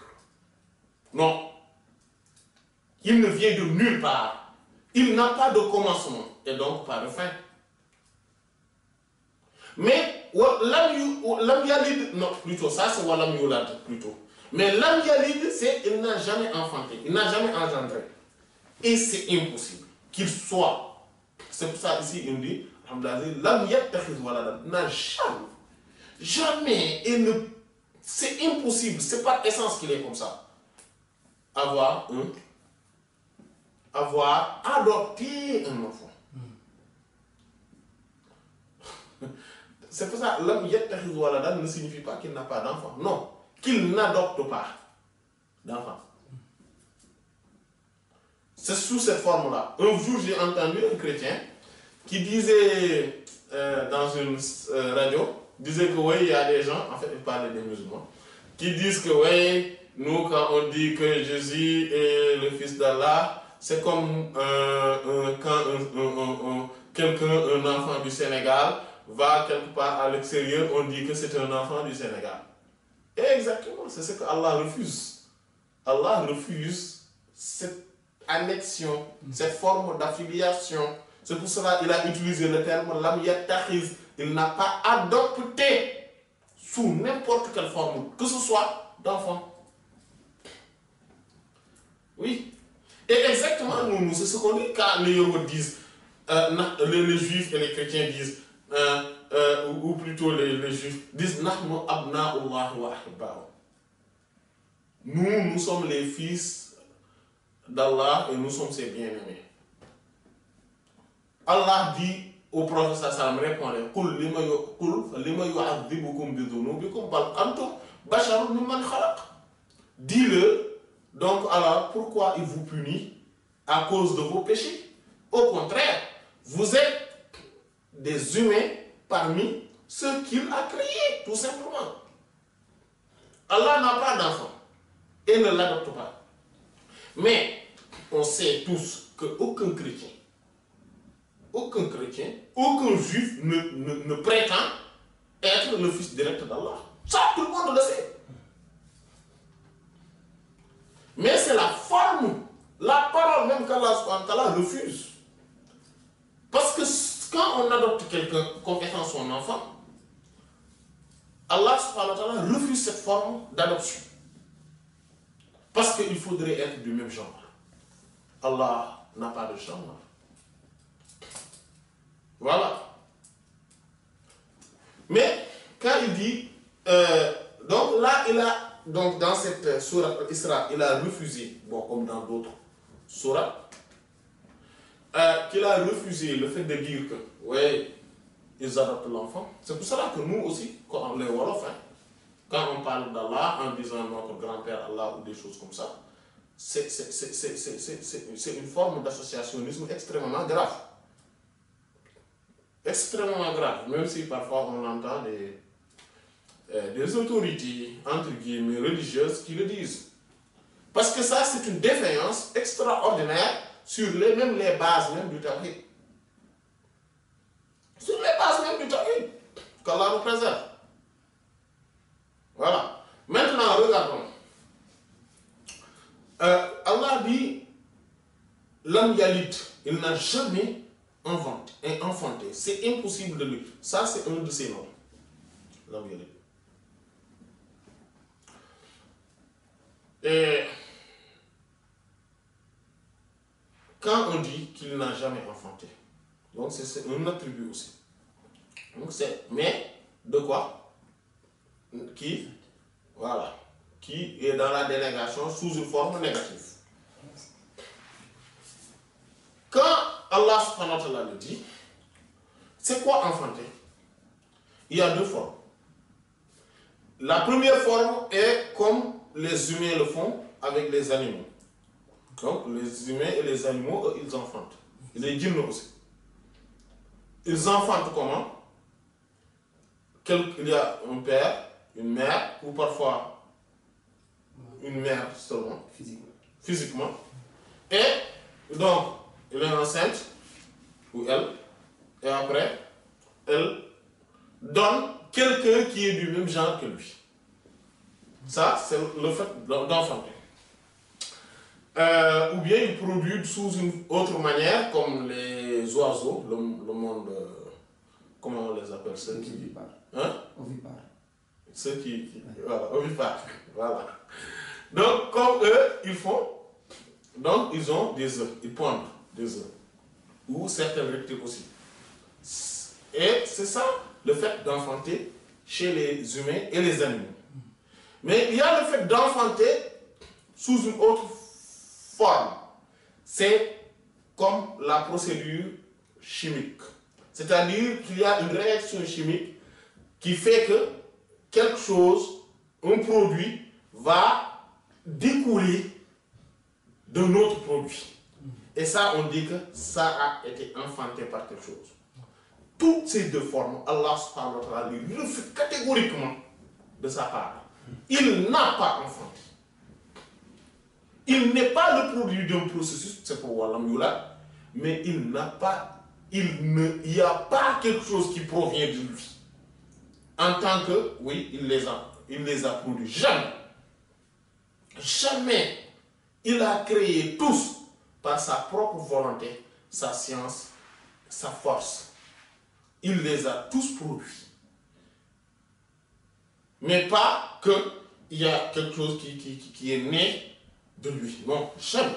Non. Il ne vient de nulle part. Il n'a pas de commencement et donc pas de fin. Mais Lam Yalid, non, plutôt ça c'est Walam Yulad plutôt. Mais Lam Yalid, c'est il n'a jamais enfanté, il n'a jamais engendré. Et c'est impossible qu'il soit. C'est pour ça ici il dit Lam Yattakhiz Waladan, n'a jamais, et c'est impossible, c'est par essence qu'il est comme ça. Avoir adopté un enfant. C'est pour ça Lam Yattakhiz Waladan ne signifie pas qu'il n'a pas d'enfant. Non, qu'il n'adopte pas d'enfant. C'est sous cette forme-là. Un jour, j'ai entendu un chrétien qui disait dans une radio, disait que oui, il y a des gens, en fait, il parlait des musulmans, qui disent que oui, nous, quand on dit que Jésus est le fils d'Allah, c'est comme quand un enfant du Sénégal va quelque part à l'extérieur, on dit que c'est un enfant du Sénégal. Et exactement, c'est ce que Allah refuse. Allah refuse cette annexion, cette forme d'affiliation. C'est pour cela qu'il a utilisé le terme Lam Yattakhiz. Il n'a pas adopté sous n'importe quelle forme, que ce soit d'enfant. Oui. Et exactement, nous c'est ce qu'on dit quand les Yoruba disent, les Juifs et les chrétiens disent, ou plutôt les Juifs disent Nahnu abna'ullah wa ahibba'u. Nous sommes les fils d'Allah et nous sommes ses bien-aimés. Allah dit au prophète sallam, répondez, Qul lima yu'adhibukum bi dhunubikum bal antum basharun mimman khalaq. Dis-le, donc Allah, pourquoi il vous punit à cause de vos péchés? Au contraire, vous êtes des humains parmi ceux qu'il a créés, tout simplement. Allah n'a pas d'enfant et ne l'adopte pas. Mais on sait tous qu'aucun chrétien, aucun juif ne prétend être le fils direct d'Allah. Ça, tout le monde le sait. Mais c'est la forme, la parole même qu'Allah refuse. Parce que quand on adopte quelqu'un comme étant son enfant, Allah subhanahu wa ta'ala refuse cette forme d'adoption. Parce qu'il faudrait être du même genre. Allah n'a pas de genre. Voilà. Mais quand il dit, donc là, donc dans cette sourate Isra, il a refusé, bon, comme dans d'autres sourates, qu'il a refusé le fait de dire que, ouais, ils adoptent l'enfant. C'est pour cela que nous aussi, quand on les Wolof, quand on parle d'Allah en disant notre grand-père Allah ou des choses comme ça, c'est une forme d'associationnisme extrêmement grave. Extrêmement grave, même si parfois on entend des autorités, entre guillemets, religieuses qui le disent. Parce que ça, c'est une défaillance extraordinaire sur les bases même du tawhid. Sur les bases même du tawhid, qu'Allah nous préserve. Voilà. Maintenant, regardons. Allah dit, Lam Yalid, il n'a jamais enfanté. C'est impossible de lui. Ça, c'est un de ses noms. lam yalid. Et quand on dit qu'il n'a jamais enfanté, donc c'est un attribut aussi. Donc c'est, mais de quoi? Qui, voilà, qui est dans la délégation sous une forme négative. Quand Allah subhanahu wa ta'ala le dit, c'est quoi enfanter? Il y a deux formes. La première forme est comme les humains le font avec les animaux. Donc les humains et les animaux, eux, ils enfantent. Et les djinns aussi. Ils enfantent comment? Il y a un père, une mère, ou parfois une mère seulement, physiquement. Et donc, il est enceinte, ou elle, et après, elle donne quelqu'un qui est du même genre que lui. Ça, c'est le fait d'enfanter. Ou bien il produit sous une autre manière, comme les oiseaux, le monde, comment on les appelle, ceux qui... Hein? Ovipare. Ceux qui voilà, ovipares, voilà. Donc, comme eux, ils font, donc ils ont des œufs, ils pondent des œufs. Ou certains reptiles aussi. Et c'est ça, le fait d'enfanter chez les humains et les animaux. Mais il y a le fait d'enfanter sous une autre forme. C'est comme la procédure chimique. C'est-à-dire qu'il y a une réaction chimique qui fait que quelque chose, un produit, va découler d'un autre produit. Et ça, on dit que ça a été enfanté par quelque chose. Toutes ces deux formes, Allah subhanahu wa ta'ala lui refuse catégoriquement de sa part. Il n'a pas enfanté. Il n'est pas le produit d'un processus, c'est pour Walam Yula, mais il n'a pas, il n'y a pas quelque chose qui provient de lui. En tant que, oui, il les a produits. Jamais. Jamais. Il a créé tous par sa propre volonté, sa science, sa force. Il les a tous produits. Mais pas qu'il y a quelque chose qui est né de lui. Non, jamais.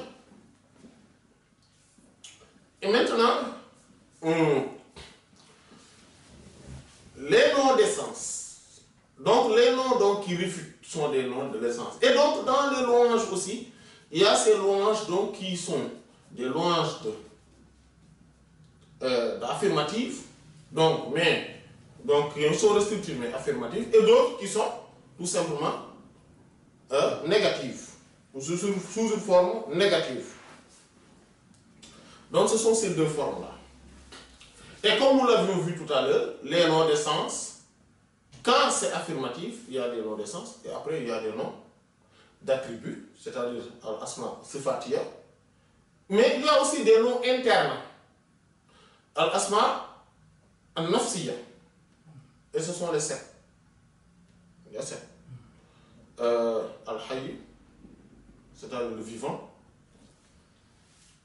Et maintenant, les noms d'essence. Donc, les noms donc, qui réfutent sont des noms de l'essence. Et donc, dans les louanges aussi, il y a ces louanges donc, qui sont des louanges affirmatives, donc, qui sont restrictives mais affirmatives, et d'autres qui sont tout simplement négatives, ou sous une forme négative. Donc, ce sont ces deux formes-là. Et comme nous l'avions vu tout à l'heure, les noms d'essence, quand c'est affirmatif, il y a des noms d'essence, et après il y a des noms d'attributs, c'est-à-dire al-asma sifatiya. Mais il y a aussi des noms internes, al-asma al-nafsiya. Et ce sont les 7. Il y a 7. Al-hayy, c'est-à-dire le vivant.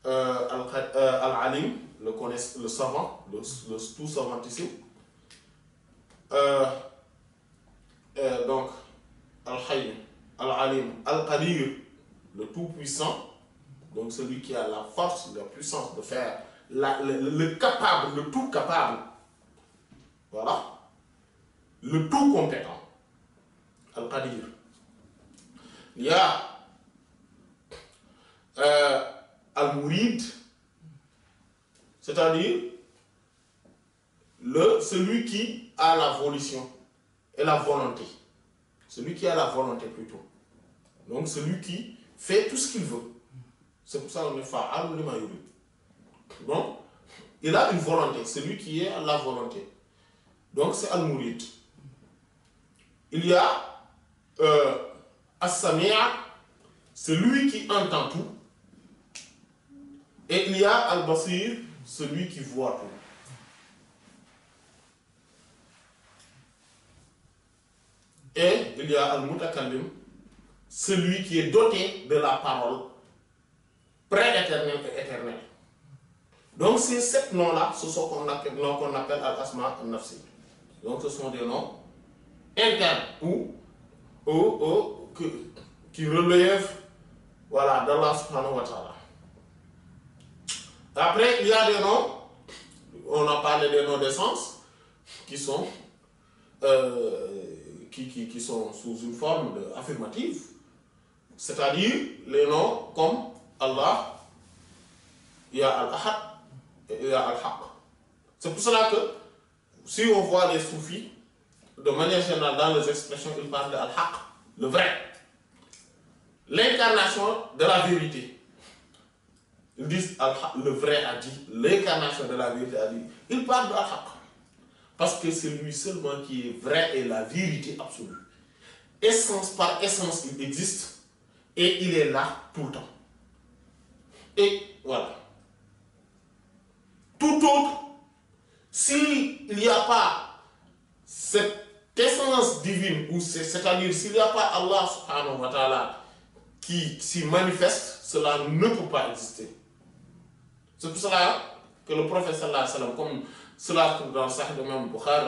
Al-alim, le savant, le tout savantissime. Donc, Al-Hayy, Al-Alim, Al-Qadir, le tout-puissant, donc celui qui a la force, la puissance de faire, le capable, le tout capable. Voilà. Le tout compétent. Al-Qadir. Il y a Al-Murid, c'est-à-dire celui qui a la volition et la volonté. Celui qui a la volonté plutôt. Donc celui qui fait tout ce qu'il veut. C'est pour ça qu'on est fa'al lima yurid. Donc, il a une volonté, celui qui a la volonté. Donc c'est Al-Murid. Il y a As-Sami'a, celui qui entend tout. Et il y a Al-Basir, celui qui voit tout. Et il y a Al-Mutakallim, celui qui est doté de la parole pré-éternelle et éternelle. Donc ces 7 noms-là, ce sont qu'on appelle Al-Asma al-Nafsi. Donc ce sont des noms interne qui relève voilà, d'Allah subhanahu wa ta'ala. Après, il y a des noms, on a parlé des noms d'essence, qui sont sous une forme affirmative, c'est-à-dire les noms comme Allah, il y a Al-Ahad et il y a Al-Haq. C'est pour cela que si on voit les soufis, de manière générale dans les expressions, ils parlent de Al-Haq, le vrai, l'incarnation de la vérité. Ils disent le vrai a dit, l'incarnation de la vérité a dit. Ils parlent de Al-Haq. Parce que c'est lui seulement qui est vrai et la vérité absolue. Essence par essence, il existe et il est là tout le temps. Et voilà. Tout autre, s'il n'y a pas cette essence divine, ou c'est-à-dire s'il n'y a pas Allah subhanahu wa ta'ala qui s'y manifeste, cela ne peut pas exister. C'est pour cela que le prophète sallallahu alayhi wa sallam, comme cela se trouve dans le Sahih de Imam Bukhari,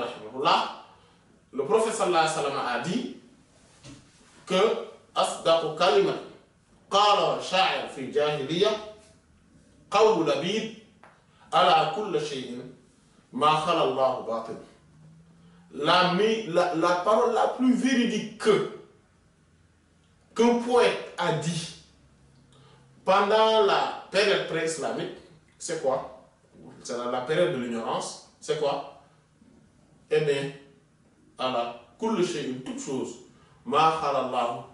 le prophète sallallahu alayhi wa sallam a dit que asdaqu kalima qala sha'ir fi jahiliya qawlu labid ala kulli shay'in ma khala Allah batil. La parole la plus véridique qu'un poète a dit pendant la période pré-islamique, c'est quoi? C'est la période de l'ignorance, c'est quoi? Eh bien, Allah, kulli shay'in, toute chose, ma khala Allah,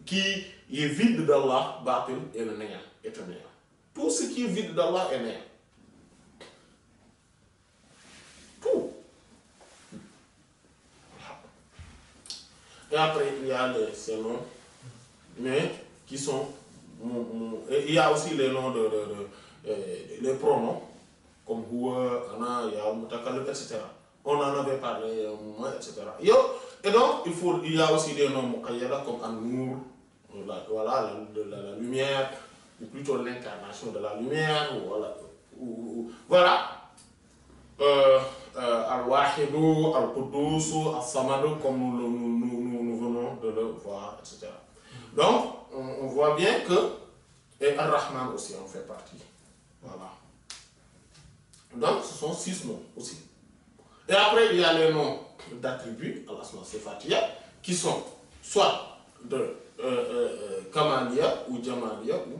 qui est vide d'Allah, batil, est le néant, est un néant. Tout ce qui est vide d'Allah est néant. Tout. Et après, il y a ces noms, mais qui sont... il y a aussi les noms les pronoms, comme huwa, ana, ya, mutakallim, etc. On en avait parlé, etc. Et donc, il y a aussi des noms muqayyada comme an-nur, voilà, la lumière, ou plutôt l'incarnation de la lumière, voilà. Al-Wahidu, Al-Quddus, Al-Samadu, comme nous venons de le voir, etc. Donc, on voit bien que, et Ar-Rahman aussi en fait partie. Voilà. Donc, ce sont 6 noms aussi. Et après, il y a les noms d'attributs, Al-Asma Sifatiya, qui sont soit de Kamaliya ou Jamaliya ou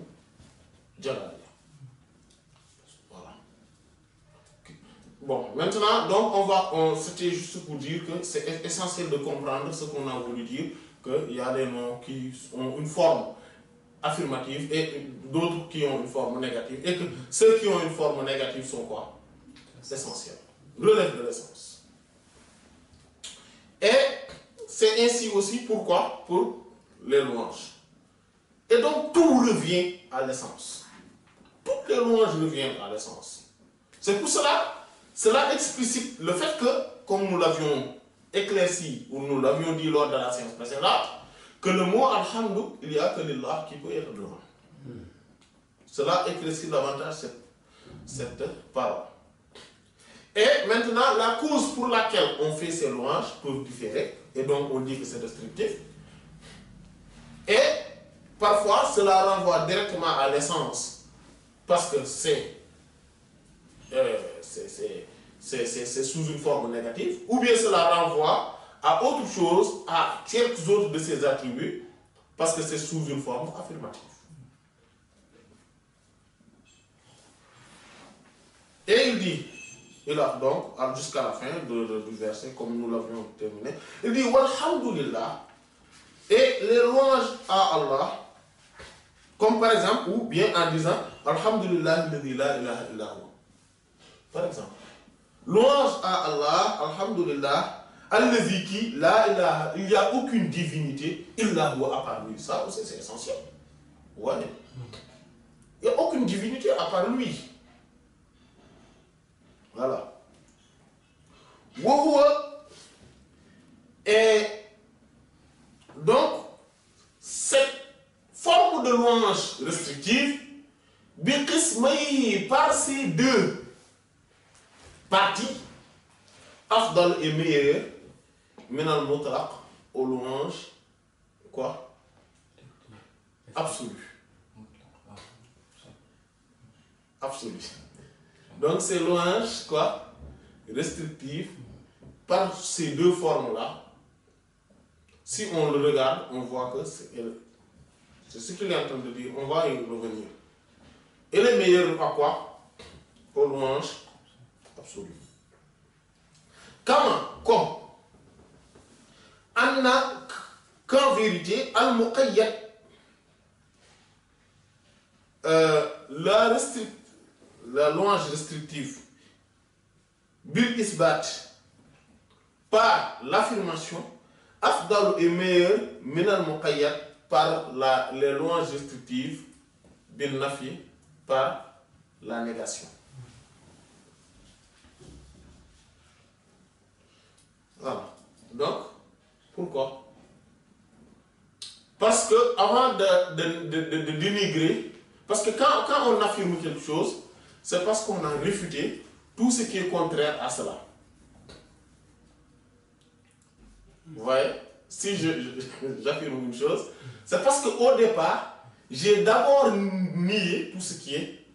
Jalaliya. Voilà. Bon, maintenant, donc c'était juste pour dire que c'est essentiel de comprendre ce qu'on a voulu dire, qu'il y a des noms qui ont une forme affirmative et d'autres qui ont une forme négative, et que ceux qui ont une forme négative sont quoi? Essentiels, relèvent de l'essence. Et c'est ainsi aussi pourquoi? Pour les louanges. Et donc tout revient à l'essence. Toutes les louanges reviennent à l'essence. C'est pour cela explicite le fait que, comme nous l'avions éclairci, ou nous l'avions dit lors de la séance précédente, que le mot Alhamdu, il n'y a que l'Illah qui peut être devant. Cela éclaircit davantage cette parole. Et maintenant, la cause pour laquelle on fait ces louanges peut différer, et donc on dit que c'est destructif. Et parfois, cela renvoie directement à l'essence, parce que c'est sous une forme négative, ou bien cela renvoie à autre chose, à quelques autres de ses attributs, parce que c'est sous une forme affirmative. Et il dit, il a donc, jusqu'à la fin du verset, comme nous l'avions terminé, il dit, walhamdulillah, et les louanges à Allah, comme par exemple, ou bien en disant, alhamdulillah, alladhi la ilaha illa huwa. Par exemple, louange à Allah, alhamdulillah, alladhi qui, la ilaha, il n'y a aucune divinité, illa huwa à part lui. Ça aussi c'est essentiel. Ouais. Il n'y a aucune divinité à part lui. Voilà. Et donc, cette forme de louange restrictive, par ces deux parties, Afdal est meilleur, minal mutlaq, aux louanges, quoi? Absolu. Absolu. Donc ces louanges, quoi? Restrictives, par ces deux formes-là, si on le regarde, on voit que c'est ce qu'il est en train de dire, on va y revenir. Et le meilleur à quoi? Aux louanges absolues. Comment? Comme? Anna, qu'en vérité, al-muqayyad, la louange restrictive, bil isbat, par l'affirmation, afdal est meilleur, minal muqayyad, par les louanges restrictives, bil nafi, par la négation. Voilà. Donc, pourquoi? Parce que avant de dénigrer, parce que quand on affirme quelque chose, c'est parce qu'on a réfuté tout ce qui est contraire à cela. Vous voyez? Si j'affirme une chose, c'est parce qu'au départ, j'ai d'abord nié tout ce qui est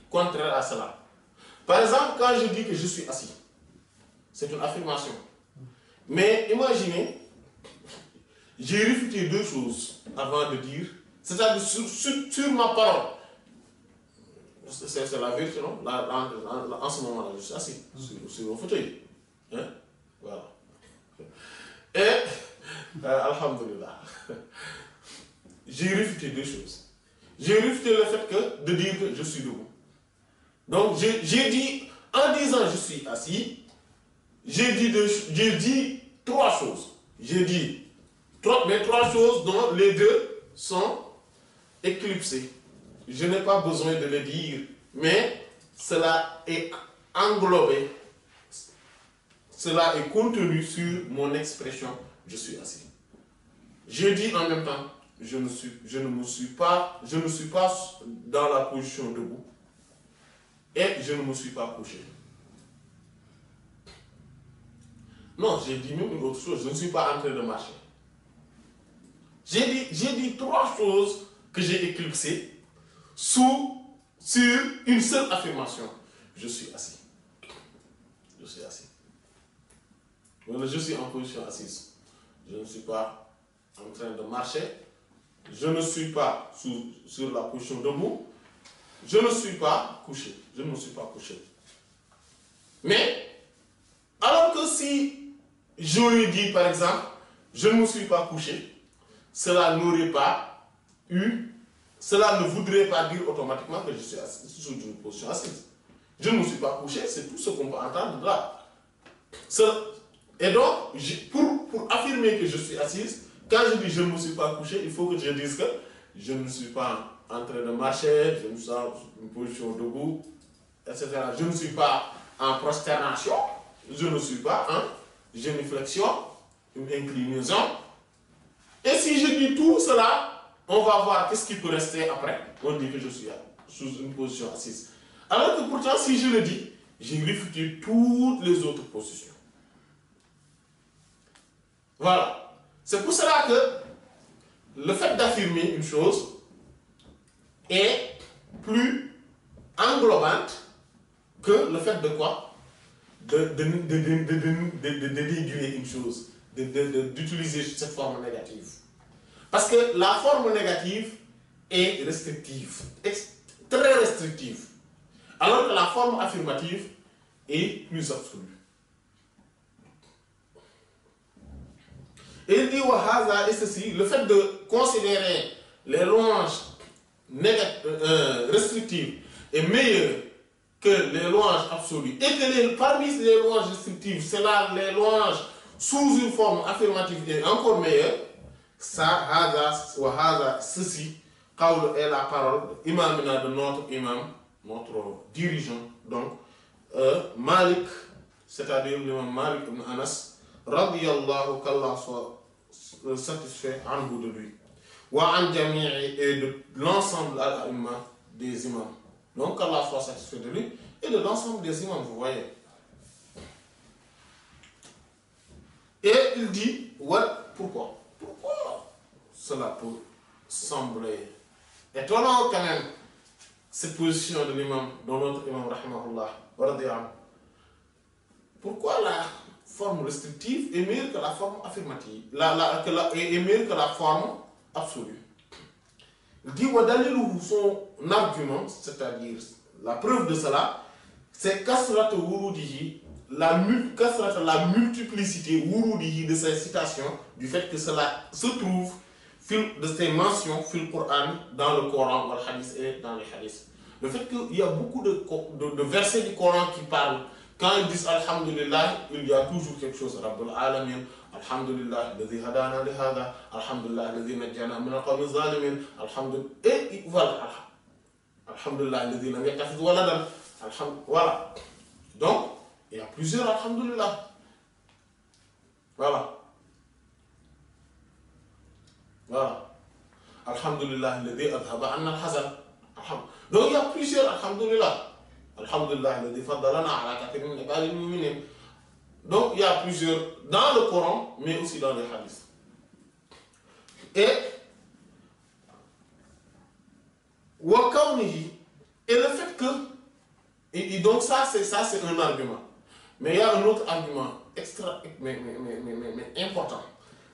contraire à cela. Par exemple, quand je dis que je suis assis, c'est une affirmation. Mais imaginez, j'ai réfuté deux choses avant de dire, c'est-à-dire sur ma parole. C'est la vérité, non? En ce moment-là, je suis assis sur mon fauteuil. Hein? Voilà. Et, alhamdulillah, j'ai réfuté deux choses. J'ai réfuté le fait de dire que je suis debout. Donc, j'ai dit, en disant je suis assis, j'ai dit trois choses. J'ai dit mais trois choses dont les deux sont éclipsées. Je n'ai pas besoin de le dire, mais cela est englobé, cela est contenu sur mon expression je suis assis. J'ai dit en même temps, je ne suis pas dans la position debout et je ne me suis pas couché. Non, j'ai dit même une autre chose, je ne suis pas en train de marcher. J'ai dit trois choses que j'ai éclipsées sur une seule affirmation. Je suis assis. Je suis assis. Voilà, je suis en position assise. Je ne suis pas en train de marcher. Je ne suis pas sur la position debout. Je ne suis pas couché. Je ne me suis pas couché. Mais, alors que si j'aurais dit, par exemple, je ne me suis pas couché, cela n'aurait pas cela ne voudrait pas dire automatiquement que je suis assis, sur une position assise. Je ne me suis pas couché, c'est tout ce qu'on peut entendre là. Et donc, pour affirmer que je suis assise, quand je dis je ne me suis pas couché, il faut que je dise que je ne suis pas en train de marcher, je ne suis pas en une position debout, etc. Je ne suis pas en prosternation, je ne suis pas en génuflexion, une inclinaison. Et si je dis tout cela, on va voir qu'est-ce qui peut rester après. On dit que je suis sous une position assise. Alors que pourtant, si je le dis, j'ai réfuté toutes les autres positions. Voilà. C'est pour cela que le fait d'affirmer une chose est plus englobante que le fait de quoi? De déduire une chose, d'utiliser cette forme négative. Parce que la forme négative est restrictive, très restrictive, alors que la forme affirmative est plus absolue. Et il dit Wahaza et ceci, le fait de considérer les louanges restrictives est meilleur que les louanges absolues, et que parmi les louanges restrictives, c'est là les louanges sous une forme affirmative est encore meilleure. Ça, Wahaza, ceci, Qawl est la parole imamina de notre imam, notre dirigeant, donc Malik, c'est-à-dire l'imam Malik ibn Anas, radiyallahu qu'Allah soit satisfait anhu de lui. Wa an jami'i et de l'ensemble des imams. Donc qu'Allah soit satisfait de lui et de l'ensemble des imams, vous voyez. Et il dit, pourquoi? Pourquoi cela peut sembler étonnant quand même, cette position de l'imam, de notre imam, rahimahullah, pourquoi la forme restrictive est meilleure que la forme affirmative, est meilleure que la forme absolue? Il dit, son argument, c'est-à-dire la preuve de cela, c'est kasrat wurudihi, la multiplicité wurudihi de ces citations, du fait que cela se trouve de ces mentions fil Coran, dans le Coran, dans le hadith et dans les hadiths. Le fait qu'il y a beaucoup de versets du Coran qui parlent, quand ils disent Alhamdulillah, il y a toujours quelque chose. Rabbul Alamin, Alhamdulillah, Ladhi Hadana li Hada, Alhamdulillah, Ladhi Najjana min al-Qawmi Zalimin, Alhamdulillah, et voilà, Alhamdulillah, Ladhi Lam Yattakhidh Waladan, voilà. Donc, il y a plusieurs Alhamdulillah. Voilà. Voilà. Alhamdulillah, Ladhi Adhaba Anna al-Hazan. Donc, il y a plusieurs Alhamdulillah. Alhamdulillah, Ladhi Faddalana ala kathirin min ibadil mu'minin. Donc, il y a plusieurs dans le Coran, mais aussi dans les hadiths. Et le fait que, et donc ça c'est un argument. Mais il y a un autre argument mais important.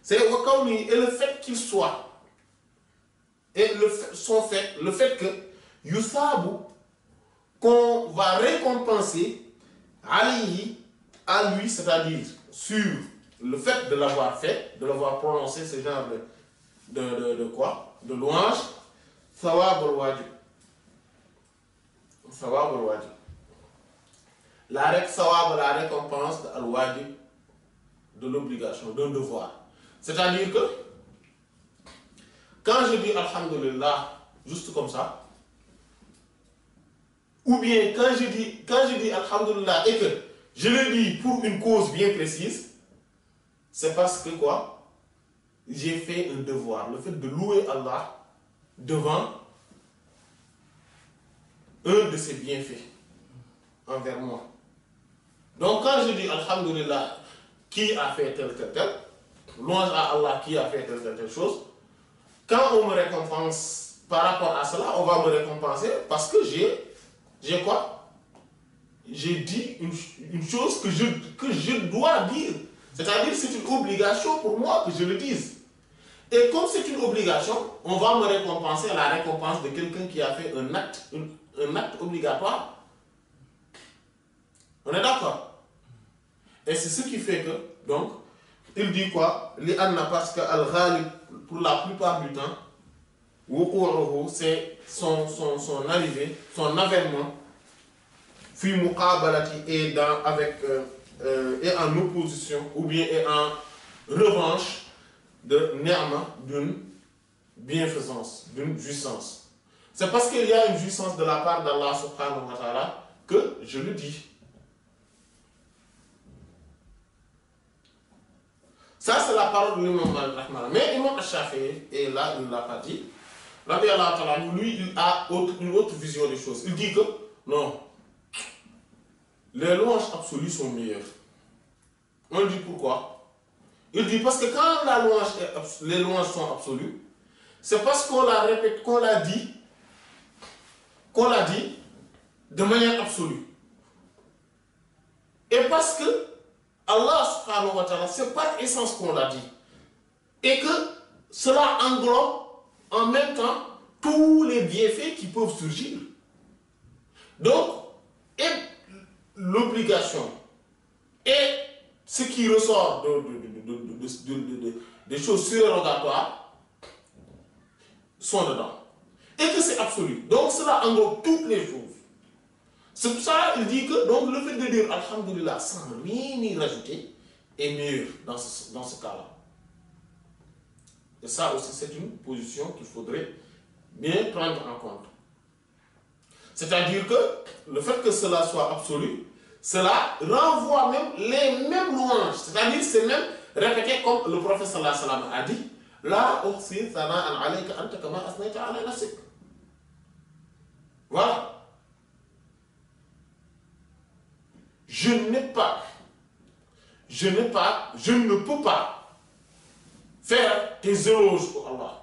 C'est et le fait qu'il soit, et le fait que Yusabu, qu'on va récompenser alayhi, à lui, c'est-à-dire sur le fait de l'avoir fait, de l'avoir prononcé ce genre de quoi? De louange, sawab al-wajib. Sawab al-wajib. La récompense de al-wajib, de l'obligation, d'un devoir. C'est-à-dire que, quand je dis Alhamdulillah, juste comme ça, ou bien quand je dis Alhamdulillah et que je le dis pour une cause bien précise, c'est parce que quoi? J'ai fait un devoir, le fait de louer Allah devant un de ses bienfaits envers moi. Donc quand je dis Alhamdulillah, qui a fait telle, louange à Allah qui a fait telle chose, quand on me récompense par rapport à cela, on va me récompenser parce que j'ai quoi? J'ai dit une chose que je dois dire. C'est-à-dire c'est une obligation pour moi que je le dise. Et comme c'est une obligation, on va me récompenser la récompense de quelqu'un qui a fait un acte obligatoire. On est d'accord? Et c'est ce qui fait que, donc, il dit quoi? Parce que Al-Ghalib, pour la plupart du temps, c'est son arrivée, son avènement, fi muqabalati et en opposition, ou bien et en revanche de ni'ma, d'une bienfaisance, d'une jouissance. C'est parce qu'il y a une jouissance de la part d'Allah subhanahu wa ta'ala que je le dis. Ça, c'est la parole de l'imam Al-Rahman. Mais l'imam Al-Shafi'i, et là, il ne l'a pas dit. Rabbi Allah Ta'ala, lui, il a une autre vision des choses. Il dit que, non, les louanges absolues sont meilleures. On dit pourquoi? Il dit parce que quand les louanges sont absolues, c'est parce qu'on la répète, qu'on l'a dit de manière absolue. Et parce que Allah subhanahu wa ta'ala, c'est par essence qu'on l'a dit. Et que cela englobe en même temps tous les bienfaits qui peuvent surgir. Donc, et l'obligation et ce qui ressort des choses surérogatoires sont dedans. Et que c'est absolu. Donc, cela englobe toutes les choses. C'est pour ça qu'il dit que donc, le fait de dire Alhamdulillah sans rien y rajouter est meilleur dans ce cas-là. Et ça aussi, c'est une position qu'il faudrait bien prendre en compte. C'est-à-dire que le fait que cela soit absolu, cela renvoie même les mêmes louanges. C'est-à-dire c'est même répété comme le prophète sallallahu alayhi wa sallam a dit La uhsi thana'an alayka anta kama asnayta ala nafsik. Voilà. Je je ne peux pas faire tes éloges pour Allah.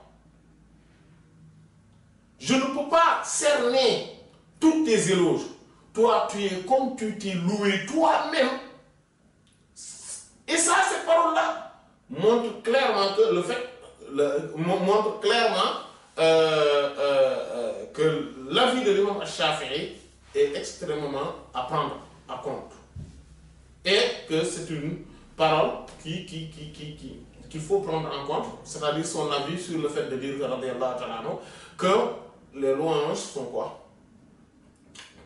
Je ne peux pas cerner tous tes éloges. Toi, tu es comme tu t'es loué toi-même. Et ça, ces paroles-là montrent clairement que montrent clairement que l'avis de l'imam Shafi'i est extrêmement à prendre en compte. Et que c'est une parole qu'il faut prendre en compte, c'est-à-dire son avis sur le fait de dire que les louanges sont quoi?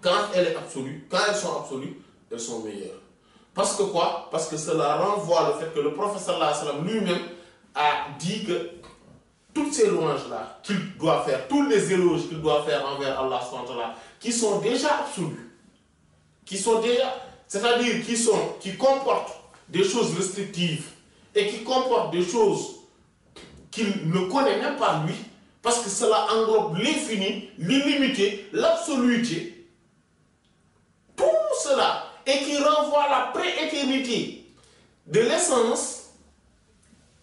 Quand elles sont absolues, elles sont meilleures. Parce que quoi? Parce que cela renvoie le fait que le prophète sallallahu alayhi wa sallam lui-même a dit que toutes ces louanges-là qu'il doit faire, tous les éloges qu'il doit faire envers Allah subhanahu wa ta'ala, qui sont déjà absolus, c'est-à-dire qui comportent des choses restrictives et qui comportent des choses qu'il ne connaît même pas lui, parce que cela englobe l'infini, l'illimité, l'absoluité, tout cela, et qui renvoie à la prééternité de l'essence.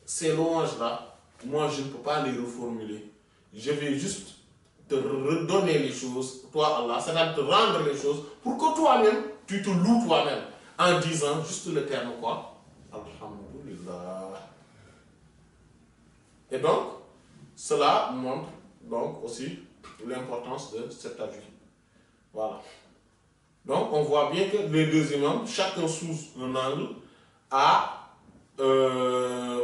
Ces louanges-là, moi je ne peux pas les reformuler. Je vais juste te redonner les choses, toi Allah, c'est-à-dire te rendre les choses pour que toi-même, tu te loues toi-même en disant juste le terme quoi? Alhamdulillah. Et donc, cela montre donc aussi l'importance de cet avis. Voilà. Donc, on voit bien que les deux imams, chacun sous un angle, a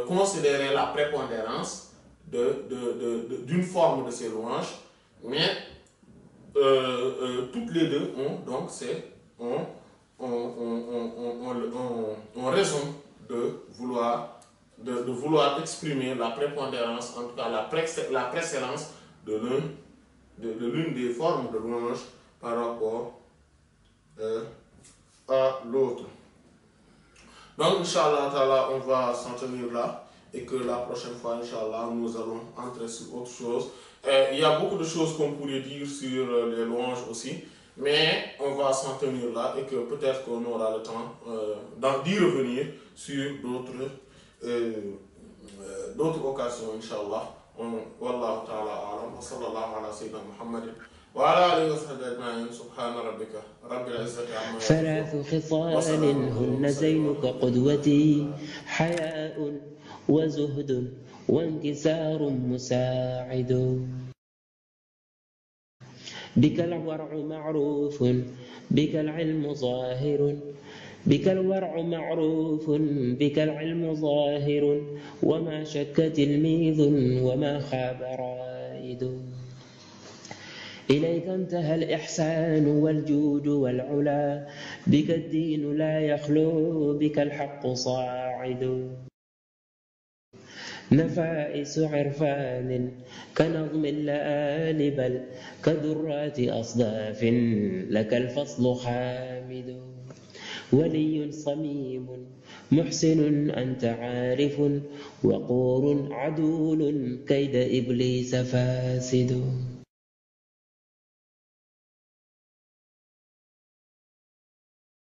considéré la prépondérance d'une forme de ces louanges, mais toutes les deux ont raison de vouloir exprimer la prépondérance, en tout cas la précédence de l'une des formes de louange par rapport à l'autre. Donc, Inch'Allah, on va s'en tenir là et que la prochaine fois, Inch'Allah, nous allons entrer sur autre chose. Il y a beaucoup de choses qu'on pourrait dire sur les louanges aussi, mais on va s'en tenir là et que peut-être qu'on aura le temps d'y revenir sur d'autres occasions, Inch'Allah. Wallahu ta'ala a'lam wa sallallahu ala sayyidina Muhammadin wa ala alihi wa sahbihi ajma'in subhana rabbika rabbil izzati amma yasifun. ثلاث خصال هن زينك قدوتي حياء وزهد وانكسار مساعد بك الورع معروف بك العلم ظاهر بك الورع معروف بك العلم ظاهر وما شك تلميذ وما خاب رائد إليك انتهى الإحسان والجود والعلا بك الدين لا يخلو بك الحق صاعد نفائس عرفان كنظم اللآل بل كدرات أصداف لك الفصل خامد ولي صميم محسن أنت عارف وقور عدول كيد إبليس فاسد